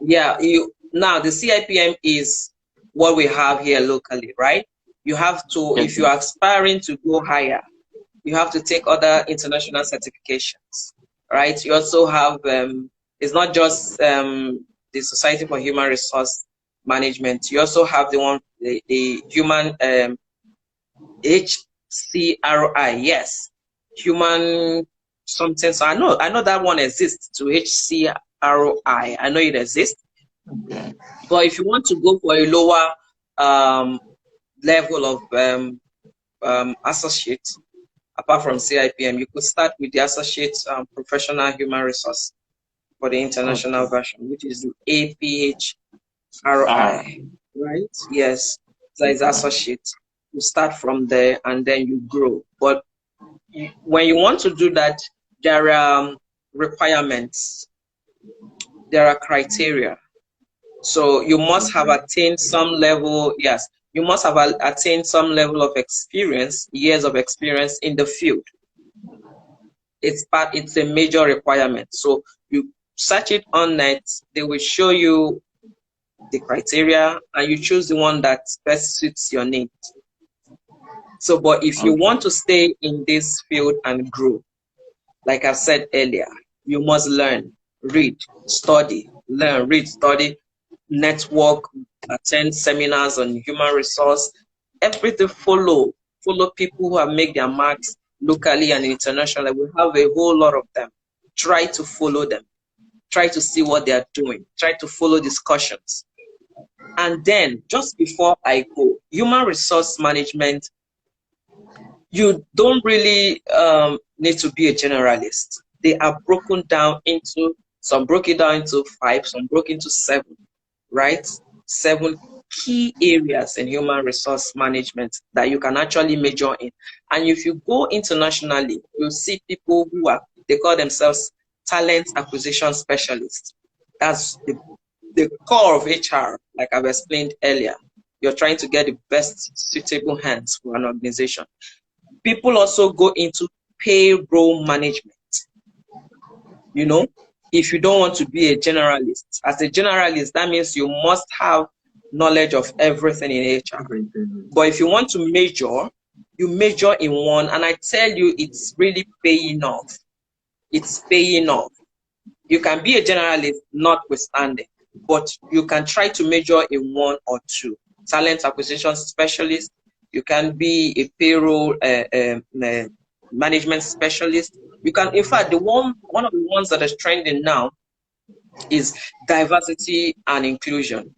yeah, you now the CIPM is what we have here locally, right? You have to, Yes, if you are aspiring to go higher, you have to take other international certifications, right? You also have it's not just the Society for Human Resource Management. You also have the human HCRI, yes, human something. So I know that one exists to HCRI. I know it exists. okay. But if you want to go for a lower um, level of associate, apart from CIPM, you could start with the associate professional human resource for the international Okay. version, which is the APHRI, Ah, right? Yes, that is associate. You start from there and then you grow. But when you want to do that, there are requirements, there are criteria. So you must have attained some level, yes, you must have attained some level of experience, years of experience in the field. It's a major requirement. So you search it on net, they will show you the criteria and you choose the one that best suits your needs. So, but if you okay. want to stay in this field and grow, like I said earlier, you must learn, read, study, learn, read, study, network, attend seminars on human resource, everything follow people who have made their marks locally and internationally. We have a whole lot of them. Try to follow them. Try to see what they are doing. Try to follow discussions. And then just before I go, human resource management, you don't really need to be a generalist. They are broken down into, some broke it down into 5, some broke into 7, right? 7 key areas in human resource management that you can actually major in. And if you go internationally, you'll see people who are, they call themselves talent acquisition specialists. That's the core of HR, like I've explained earlier. You're trying to get the best suitable hands for an organization. People also go into payroll management. You know, if you don't want to be a generalist, as a generalist, that means you must have knowledge of everything in HR. But if you want to major, you major in one, and I tell you, it's really paying off. It's paying off. You can be a generalist, notwithstanding, but you can try to major in one or two. Talent acquisition specialist, you can be a payroll management specialist. You can, in fact, one of the ones that is trending now is diversity and inclusion.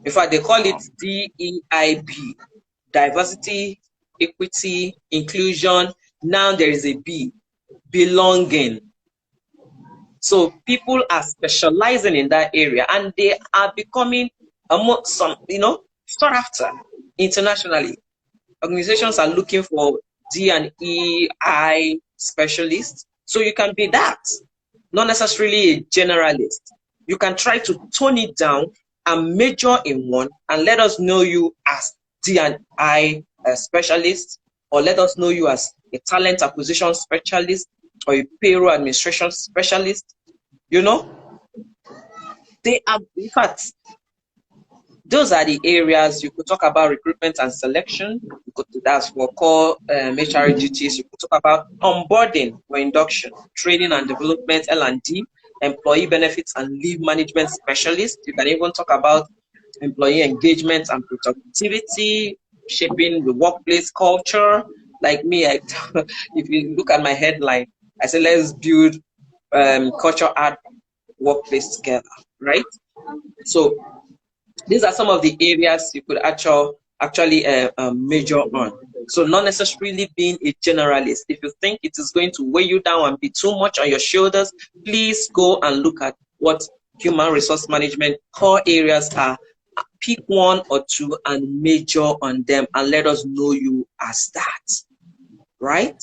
In fact, they call it DEIB, diversity, equity, inclusion. Now there is a B, belonging. So people are specializing in that area and they are becoming some, sought after internationally. Organizations are looking for D and E I specialists. So you can be that, not necessarily a generalist. You can try to tone it down and major in one and let us know you as D and I specialist, or let us know you as a talent acquisition specialist or a payroll administration specialist. You know, they are, in fact, those are the areas. You could talk about recruitment and selection. That's for core HR duties. You could talk about onboarding or induction, training and development, L&D, employee benefits and leave management specialists. You can even talk about employee engagement and productivity, shaping the workplace culture. Like me, if you look at my headline, I say let's build culture at workplace together, right? So these are some of the areas you could actually major on. So not necessarily being a generalist. If you think it is going to weigh you down and be too much on your shoulders, please go and look at what human resource management core areas are. Pick one or two and major on them, and let us know you as that. Right?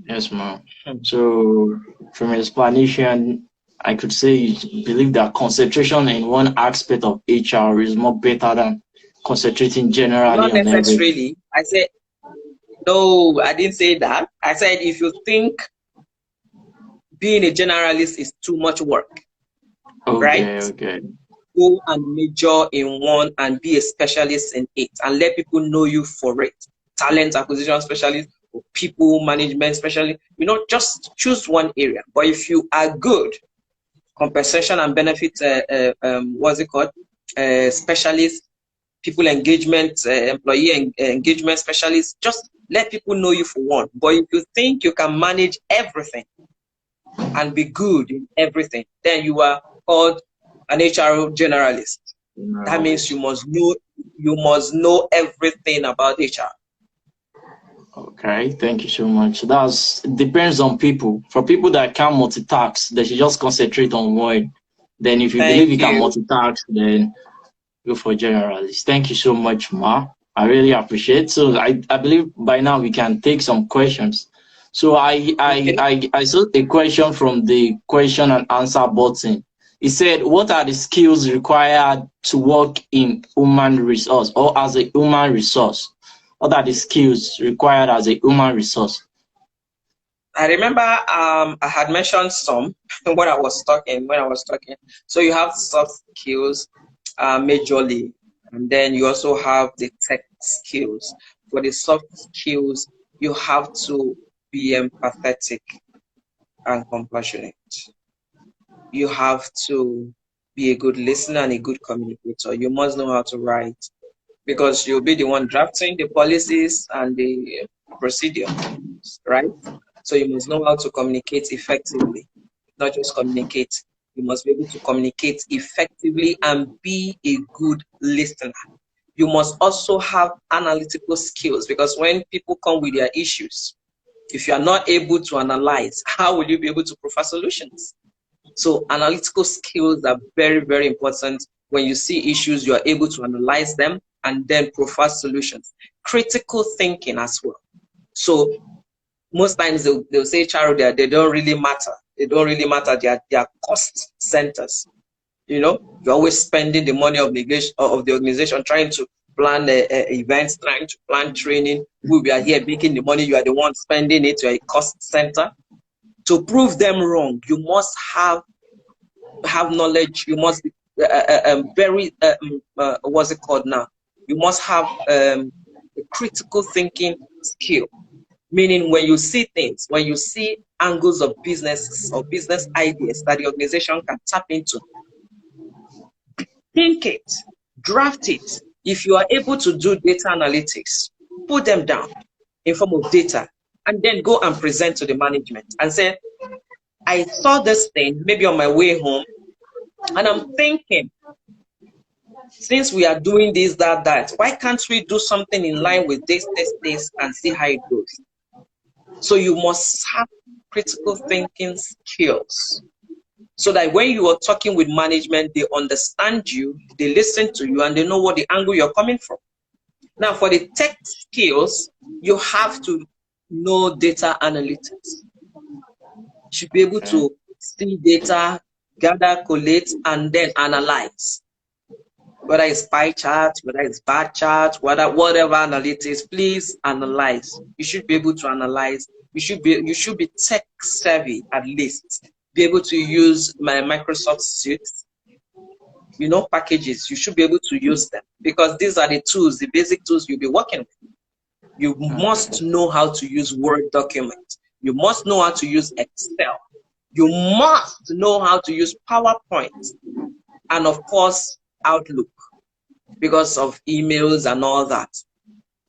Yes, ma'am. So from your explanation, I could say you believe that concentration in one aspect of HR is more better than concentrating generally Not on everything. necessarily. I said, no, I didn't say that. I said, if you think being a generalist is too much work, right? Okay. Go and major in one and be a specialist in it and let people know you for it. Talent acquisition specialist or people management specialist, just choose one area. But if you are good, compensation and benefits, what's it called? Specialist, people engagement, employee engagement specialist, just let people know you for one. But if you think you can manage everything and be good in everything, then you are called an HR generalist. That means you must know everything about HR. Okay, thank you so much. It depends on people. For people that can multitask, they should just concentrate on one. Then if you believe you can multitask, then go for generalist. Thank you so much, Ma. I really appreciate it. So I believe by now we can take some questions. So I saw a question from the question and answer button. It said, what are the skills required to work in human resource or as a human resource? What are the skills required as a human resource? I remember I had mentioned some when I was talking. So you have soft skills majorly, and then you also have the tech skills. For the soft skills, you have to be empathetic and compassionate. You have to be a good listener and a good communicator. You must know how to write because you'll be the one drafting the policies and the procedure, right? So you must know how to communicate effectively, not just communicate. You must be able to communicate effectively and be a good listener. You must also have analytical skills because when people come with their issues, if you are not able to analyze, how will you be able to provide solutions? So analytical skills are very, very important. When you see issues, you are able to analyze them and then provide solutions. Critical thinking as well. So most times they'll say, Charo, they don't really matter. They don't really matter. They are cost centers. You're always spending the money of the organization trying to plan events, trying to plan training. We are here making the money. You are the one spending it. You are a cost center. To prove them wrong, you must have knowledge. You must be very what's it called now? You must have a critical thinking skill. Meaning, when you see things, when you see angles of business or business ideas that the organization can tap into, think it, draft it. If you are able to do data analytics, put them down in form of data, and then go and present to the management and say, I saw this thing maybe on my way home, and I'm thinking, since we are doing this, that, why can't we do something in line with this, and see how it goes? So you must have critical thinking skills so that when you are talking with management, they understand you, they listen to you, and they know what the angle you're coming from. Now, for the tech skills, you have to know data analytics. You should be able to see data, gather, collate, and then analyze. Whether it's pie chart, whether it's bar chart, whatever analytics, please analyze. You should be able to analyze. You should be tech savvy at least. Be able to use my Microsoft Suite. packages, you should be able to use them, because these are the tools, the basic tools you'll be working with. You must know how to use Word documents. You must know how to use Excel. You must know how to use PowerPoint. And of course, Outlook, because of emails and all that.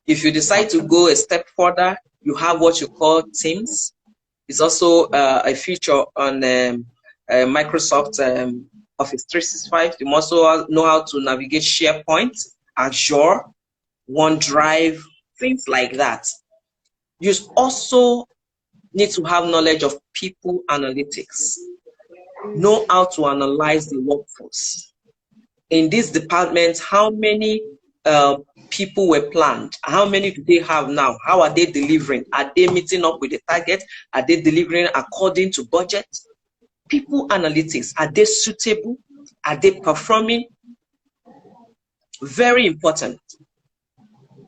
If you decide to go a step further, you have what you call Teams. It's also a feature on Microsoft Office 365. You must also know how to navigate SharePoint, Azure, OneDrive, things like that. You also need to have knowledge of people analytics. Know how to analyze the workforce. In this department, how many people were planned? How many do they have now? How are they delivering? Are they meeting up with the target? Are they delivering according to budget? People analytics, are they suitable? Are they performing? Very important.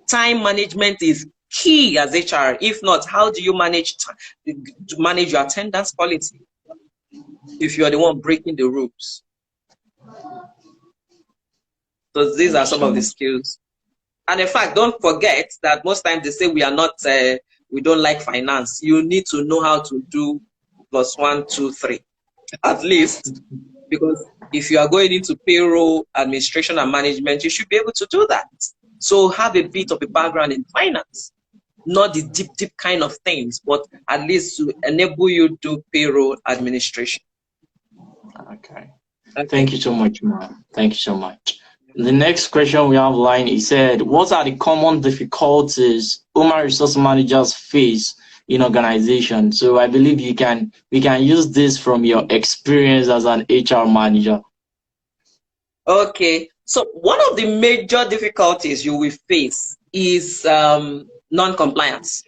Time management is key as HR. If not, how do you manage your attendance policy if you are the one breaking the rules? So these are some of the skills. And in fact, don't forget that most times they say we are not, we don't like finance. You need to know how to do +1, 2, 3, at least, because if you are going into payroll, administration, and management, you should be able to do that. So have a bit of a background in finance, not the deep kind of things, but at least to enable you to do payroll administration. Okay. Thank you so much, ma'am. Thank you so much. The next question we have line, he said, what are the common difficulties human resource managers face in organization? So I believe we can use this from your experience as an HR manager. Okay, so one of the major difficulties you will face is non-compliance.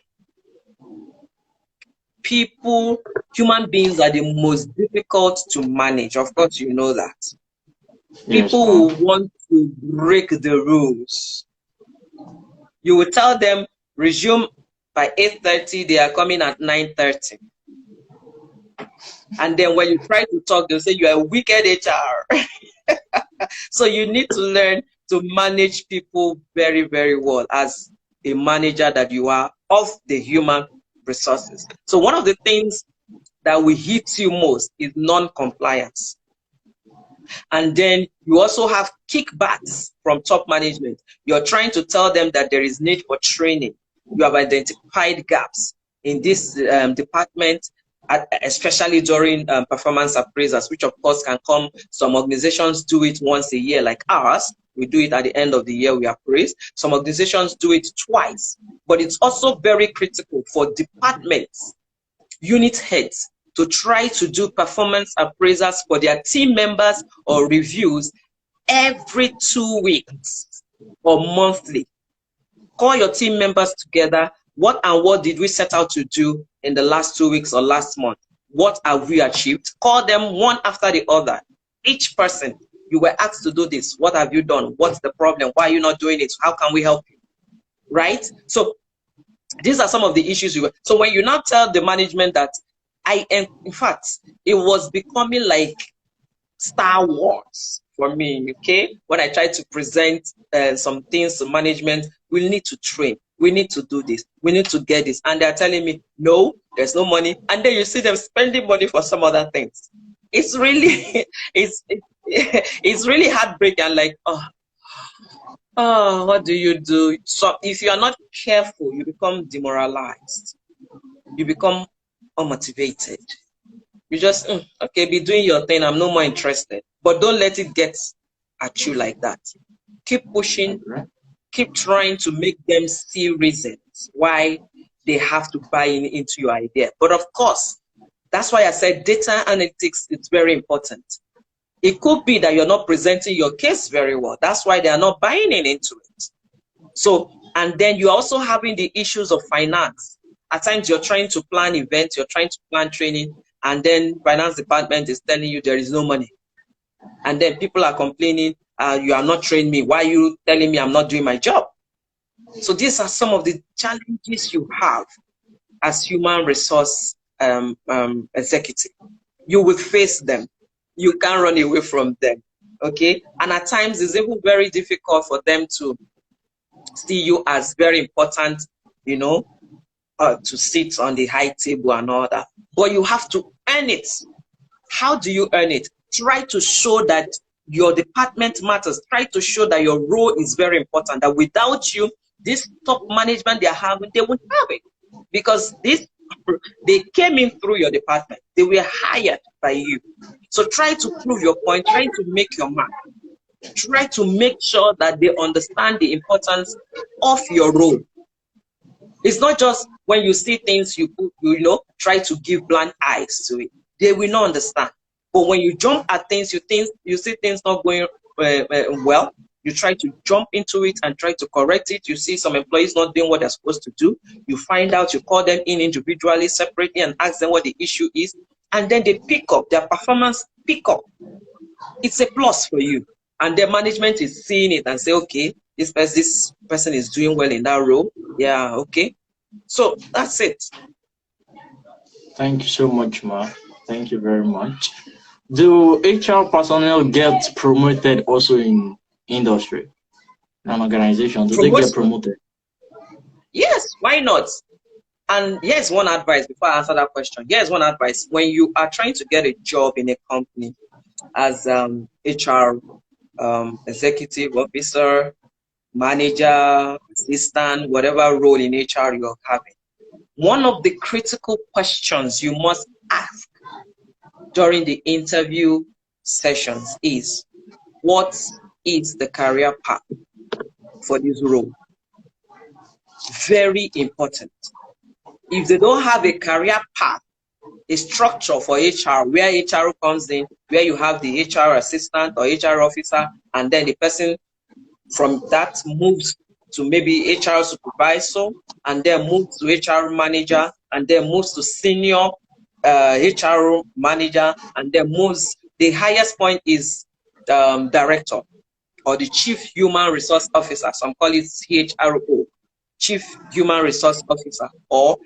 Human beings are the most difficult to manage. Of course, you know that. People who want to break the rules. You will tell them, resume by 8:30, they are coming at 9:30. And then when you try to talk, they'll say you are a wicked HR. So you need to learn to manage people very, very well as a manager that you are of the human resources. So one of the things that will hit you most is non-compliance. And then you also have kickbacks from top management. You're trying to tell them that there is need for training. You have identified gaps in this department, especially during performance appraisals, which of course can come. Some organizations do it once a year, like ours. We do it at the end of the year, we appraise. Some organizations do it twice. But it's also very critical for departments, unit heads, to try to do performance appraisals for their team members or reviews every 2 weeks or monthly. Call your team members together. What did we set out to do in the last 2 weeks or last month? What have we achieved? Call them one after the other. Each person, you were asked to do this. What have you done? What's the problem? Why are you not doing it? How can we help you? Right? So these are some of the issues. So when you now tell the management that in fact, it was becoming like Star Wars for me, okay? When I try to present some things to management, we need to train, we need to do this, we need to get this. And they're telling me, no, there's no money. And then you see them spending money for some other things. It's really, it's really heartbreaking. And like, oh, what do you do? So if you are not careful, you become demoralized. You become unmotivated. You just, okay, be doing your thing. I'm no more interested. But don't let it get at you like that. Keep pushing. Keep trying to make them see reasons why they have to buy into your idea. But of course, that's why I said data analytics is very important. It could be that you're not presenting your case very well. That's why they are not buying into it. So, and then you're also having the issues of finance. At times you're trying to plan events, you're trying to plan training, and then finance department is telling you there is no money. And then people are complaining, you are not training me. Why are you telling me I'm not doing my job? So these are some of the challenges you have as human resource executive. You will face them. You can't run away from them. Okay, and at times it's even very difficult for them to see you as very important, you know, to sit on the high table and all that. But you have to earn it. How do you earn it? Try to show that your department matters. Try to show that your role is very important, that without you, this top management they're having, they won't have it. Because they came in through your department. They were hired by you. So try to prove your point. Try to make your mark. Try to make sure that they understand the importance of your role. It's not just when you see things, you try to give blind eyes to it. They will not understand. But when you jump at things, you see things not going well, you try to jump into it and try to correct it. You see some employees not doing what they're supposed to do. You find out, you call them in individually, separately, and ask them what the issue is. And then they pick up, their performance pick up. It's a plus for you. And their management is seeing it and say, okay, this person is doing well in that role. Yeah, okay. So that's it. Thank you so much, Ma. Thank you very much. Do HR personnel get promoted also in industry, an organization? Do they get promoted? Yes, why not? And here's one advice before I answer that question. Here's one advice. When you are trying to get a job in a company as HR executive officer, manager, assistant, whatever role in HR you're having, one of the critical questions you must ask during the interview sessions is, what is the career path for this role? Very important. If they don't have a career path, a structure for HR, where HR comes in, where you have the HR assistant or HR officer, and then the person from that moves to maybe HR supervisor, and then moves to HR manager, and then moves to senior HR manager, and then moves, the highest point is director or the chief human resource officer. Some call it CHRO, chief human resource officer or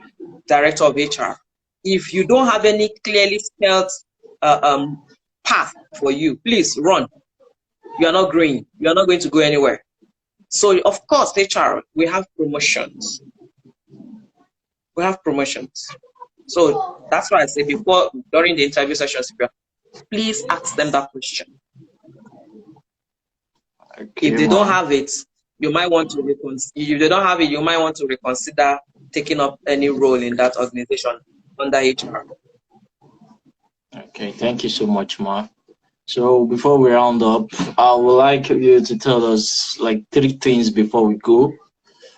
director of HR. If you don't have any clearly spelled path for you, please run. You are not growing. You are not going to go anywhere. So, of course, HR, we have promotions. We have promotions. So that's why I say during the interview sessions, please ask them that question. Okay, if they don't have it, you might want to if they don't have it, you might want to reconsider taking up any role in that organization under HR. Okay, thank you so much, Ma. So before we round up, I would like you to tell us like 3 things before we go.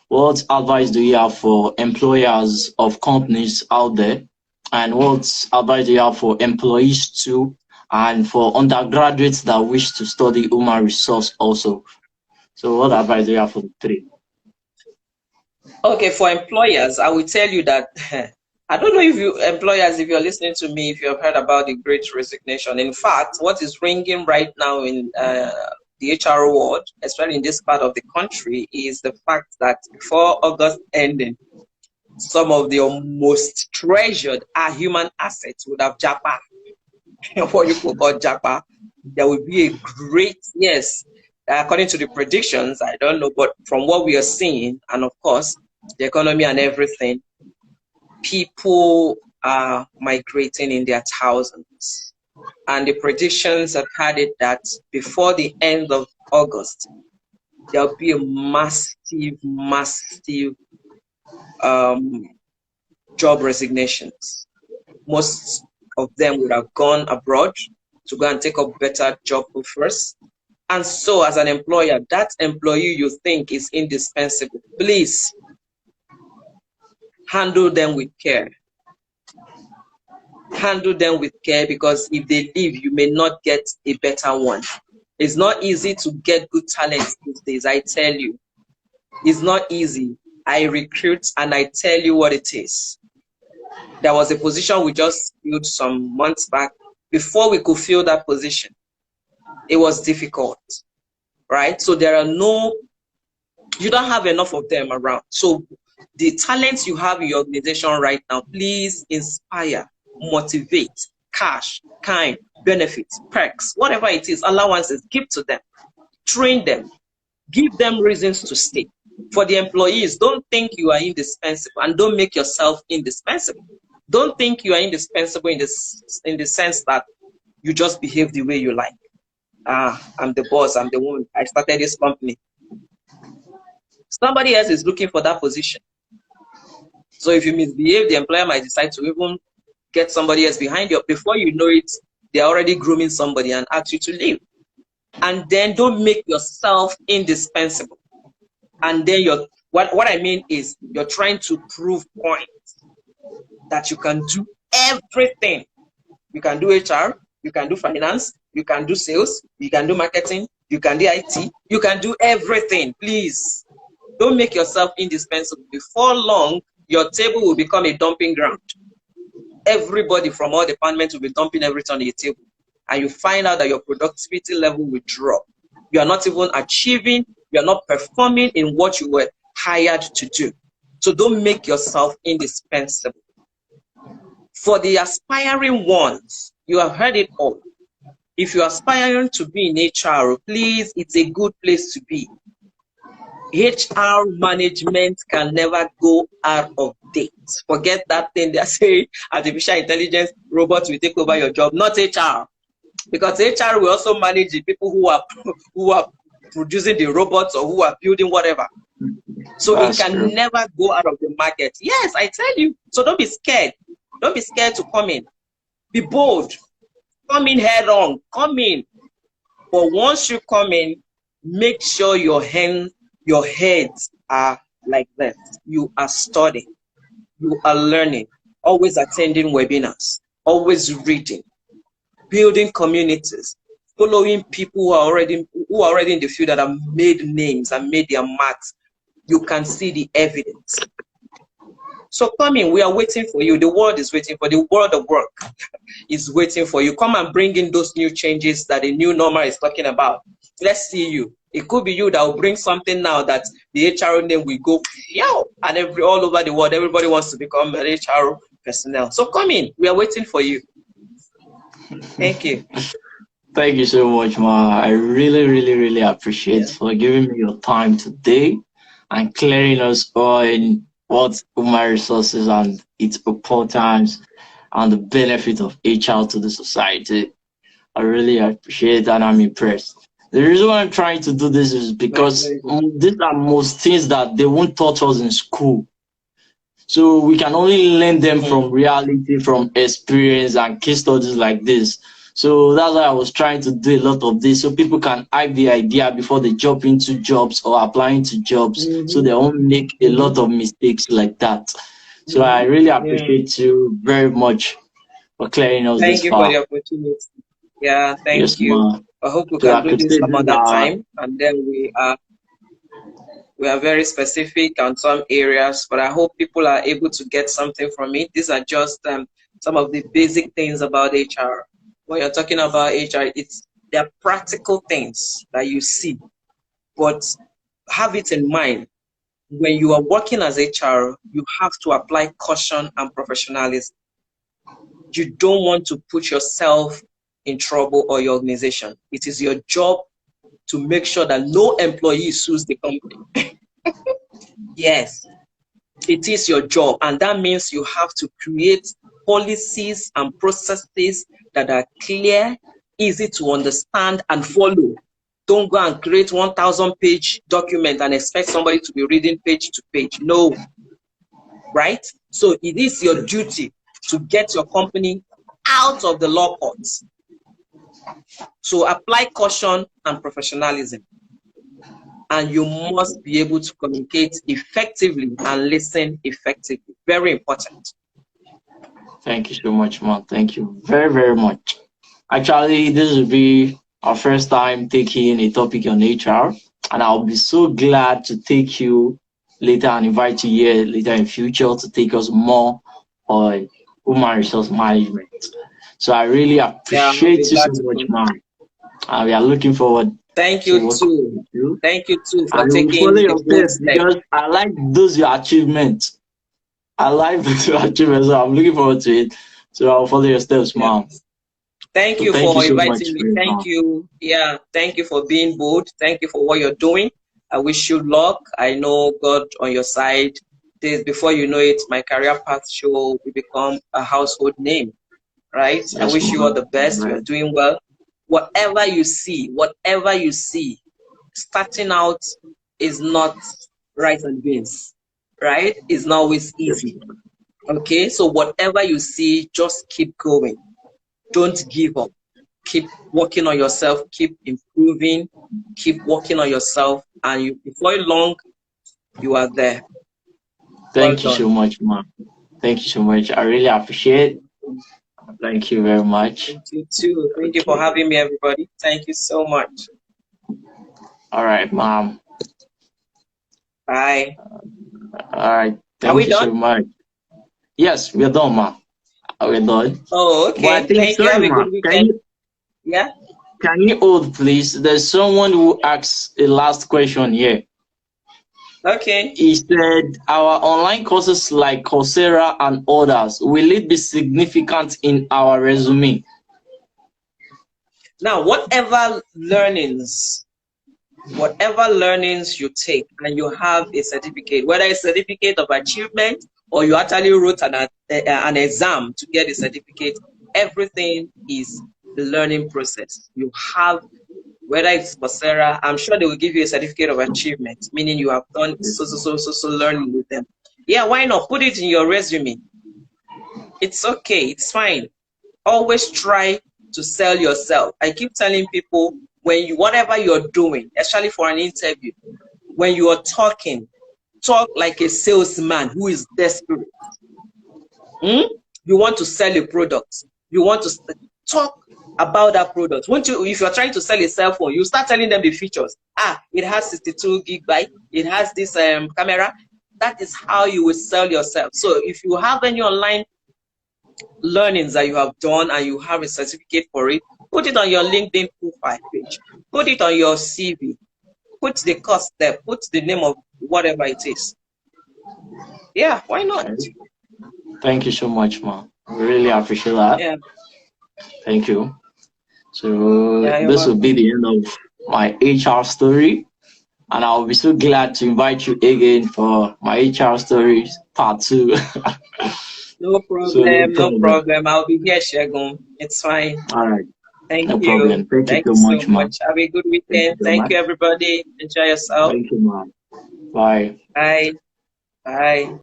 What advice do you have for employers of companies out there? And what advice do you have for employees too? And for undergraduates that wish to study human resource also? So what advice do you have for the 3? Okay, for employers, I will tell you that I don't know if if you're listening to me, if you have heard about the Great Resignation. In fact, what is ringing right now in the HR world, especially in this part of the country, is the fact that before August ending, some of the most treasured human assets would have japa. What you call japa. There will be a great, yes, according to the predictions, I don't know, but from what we are seeing, and of course, the economy and everything, people are migrating in their thousands. And the predictions have had it that before the end of August, there'll be a massive job resignations. Most of them would have gone abroad to go and take up better job offers. And so as an employer, that employee you think is indispensable, please handle them with care. Handle them with care, because if they leave, you may not get a better one. It's not easy to get good talent these days, I tell you. It's not easy. I recruit and I tell you what it is. There was a position we just filled some months back. Before we could fill that position, it was difficult, right? So you don't have enough of them around. So the talents you have in your organization right now, please inspire, motivate, cash, kind, benefits, perks, whatever it is, allowances, give to them, train them, give them reasons to stay. For the employees, don't think you are indispensable, and don't make yourself indispensable. Don't think you are indispensable in the sense that you just behave the way you like. I'm the boss, I'm the one, I started this company. Somebody else is looking for that position. So if you misbehave, the employer might decide to even get somebody else behind you. Before you know it, they're already grooming somebody and ask you to leave. And then don't make yourself indispensable. And then what I mean is you're trying to prove points that you can do everything. You can do HR, you can do finance, you can do sales, you can do marketing, you can do IT, you can do everything. Please don't make yourself indispensable. Before long, your table will become a dumping ground. Everybody from all departments will be dumping everything on your table. And you find out that your productivity level will drop. You are not even achieving, you are not performing in what you were hired to do. So don't make yourself indispensable. For the aspiring ones, you have heard it all. If you're aspiring to be in HR, please, it's a good place to be. HR management can never go out of date. Forget that thing they say, artificial intelligence, robots will take over your job, not HR. Because HR will also manage the people who are producing the robots or who are building whatever. So it can never go out of the market. Yes, I tell you. So don't be scared. Don't be scared to come in. Be bold. Come in head on. Come in. But once you come in, make sure your heads are like this. You are studying. You are learning. Always attending webinars. Always reading. Building communities. Following people who are already in the field that have made names and made their marks. You can see the evidence. So come in, we are waiting for you. The world is waiting for the world of work is waiting for you. Come and bring in those new changes that the new normal is talking about. Let's see you. It could be you that will bring something now that the HR name will go, and all over the world, everybody wants to become an HR personnel. So come in, we are waiting for you. Thank you. Thank you so much, Ma. I really, really, really appreciate for giving me your time today and clearing us on what human resources and its importance and the benefit of HR to the society. I really appreciate it and I'm impressed. The reason why I'm trying to do this is because these are most things that they won't taught us in school. So we can only learn them from reality, from experience and case studies like this. So that's why I was trying to do a lot of this so people can have the idea before they jump into jobs or applying to jobs so they won't make a lot of mistakes like that. So I really appreciate you very much for clearing us this far. Thank you for the opportunity. Yeah, thank you. Ma. I hope we can do this some other time, and then we are very specific on some areas, but I hope people are able to get something from it. These are just some of the basic things about HR. When you're talking about HR, they're practical things that you see, but have it in mind. When you are working as HR, you have to apply caution and professionalism. You don't want to put yourself in trouble or your organization. It is your job to make sure that no employee sues the company. Yes, it is your job. And that means you have to create policies and processes that are clear, easy to understand and follow. Don't go and create 1,000-page document and expect somebody to be reading page to page. No, right? So it is your duty to get your company out of the law courts. So apply caution and professionalism. And you must be able to communicate effectively and listen effectively. Very important. Thank you so much, Ma. Thank you very, very much. Actually, this will be our first time taking a topic on HR, and I'll be so glad to take you later and invite you here later in future to take us more on human resource management. So I really appreciate you so much, Ma. And we are looking forward. Thank you too. Thank you too for taking follow your steps because I like those your achievements. I like those your achievements, so I'm looking forward to it. So I'll follow your steps, Mom. Thank So you thank you for so much inviting for me. your Thank time. you. Yeah, thank you for being bold. Thank you for what you're doing. I wish you luck. I know God on your side. This, before you know it, my career path show will become a household name, right? I Yes, wish you all ma'am. the best. You're Right. doing well. Whatever you see, starting out is not rice and beans, right? It's not always Yes, easy. Okay, so whatever you see, just keep going. Don't give up. Keep working on yourself, keep improving, keep working on yourself, and you before long you are there. Well thank you so done. much, ma'am. Thank you so much. I really appreciate. Thank you very much. Thank you too. Thank you for Okay. having me, everybody. Thank you so much. All right, ma'am. Bye. All right. Are Thank we you done? so much. Yes, we're done, ma'am. We're done. Oh, But I okay. think, Thank you. sorry, Have a good ma'am. weekend. Yeah. Can you hold, please? There's someone who asks a last question here. Okay. He said, our online courses like Coursera and others, will it be significant in our resume? Now, whatever learnings you take and you have a certificate, whether it's a certificate of achievement or you actually wrote an exam to get a certificate, everything is the learning process. You have, whether it's Coursera, I'm sure they will give you a certificate of achievement, meaning you have done so learning with them. Yeah, why not? Put it in your resume. It's okay, it's fine. Always try to sell yourself. I keep telling people, whatever you're doing, especially for an interview, when you are talking, talk like a salesman who is desperate. Hmm? You want to sell a product. You want to talk about that product. Won't you, if you're trying to sell a cell phone, you start telling them the features. It has 62 gigabyte. It has this camera. That is how you will sell yourself. So if you have any online learnings that you have done and you have a certificate for it, put it on your LinkedIn profile page. Put it on your CV. Put the cost there. Put the name of whatever it is. Yeah, why not? Okay. Thank you so much, ma'am. Really appreciate that. Yeah, Thank you. So yeah, you're this will be welcome. the end of my HR story. And I'll be so glad to invite you again for my HR stories part two. No So no problem, no problem. problem. I'll be here, Shagun. It's fine. All right. Thank No you. problem. Thank you Thank so you so much, ma'am. much. Have a good Thank you weekend. so Thank much. you, everybody. Enjoy yourself. Thank you, ma'am. Bye. Bye. Bye.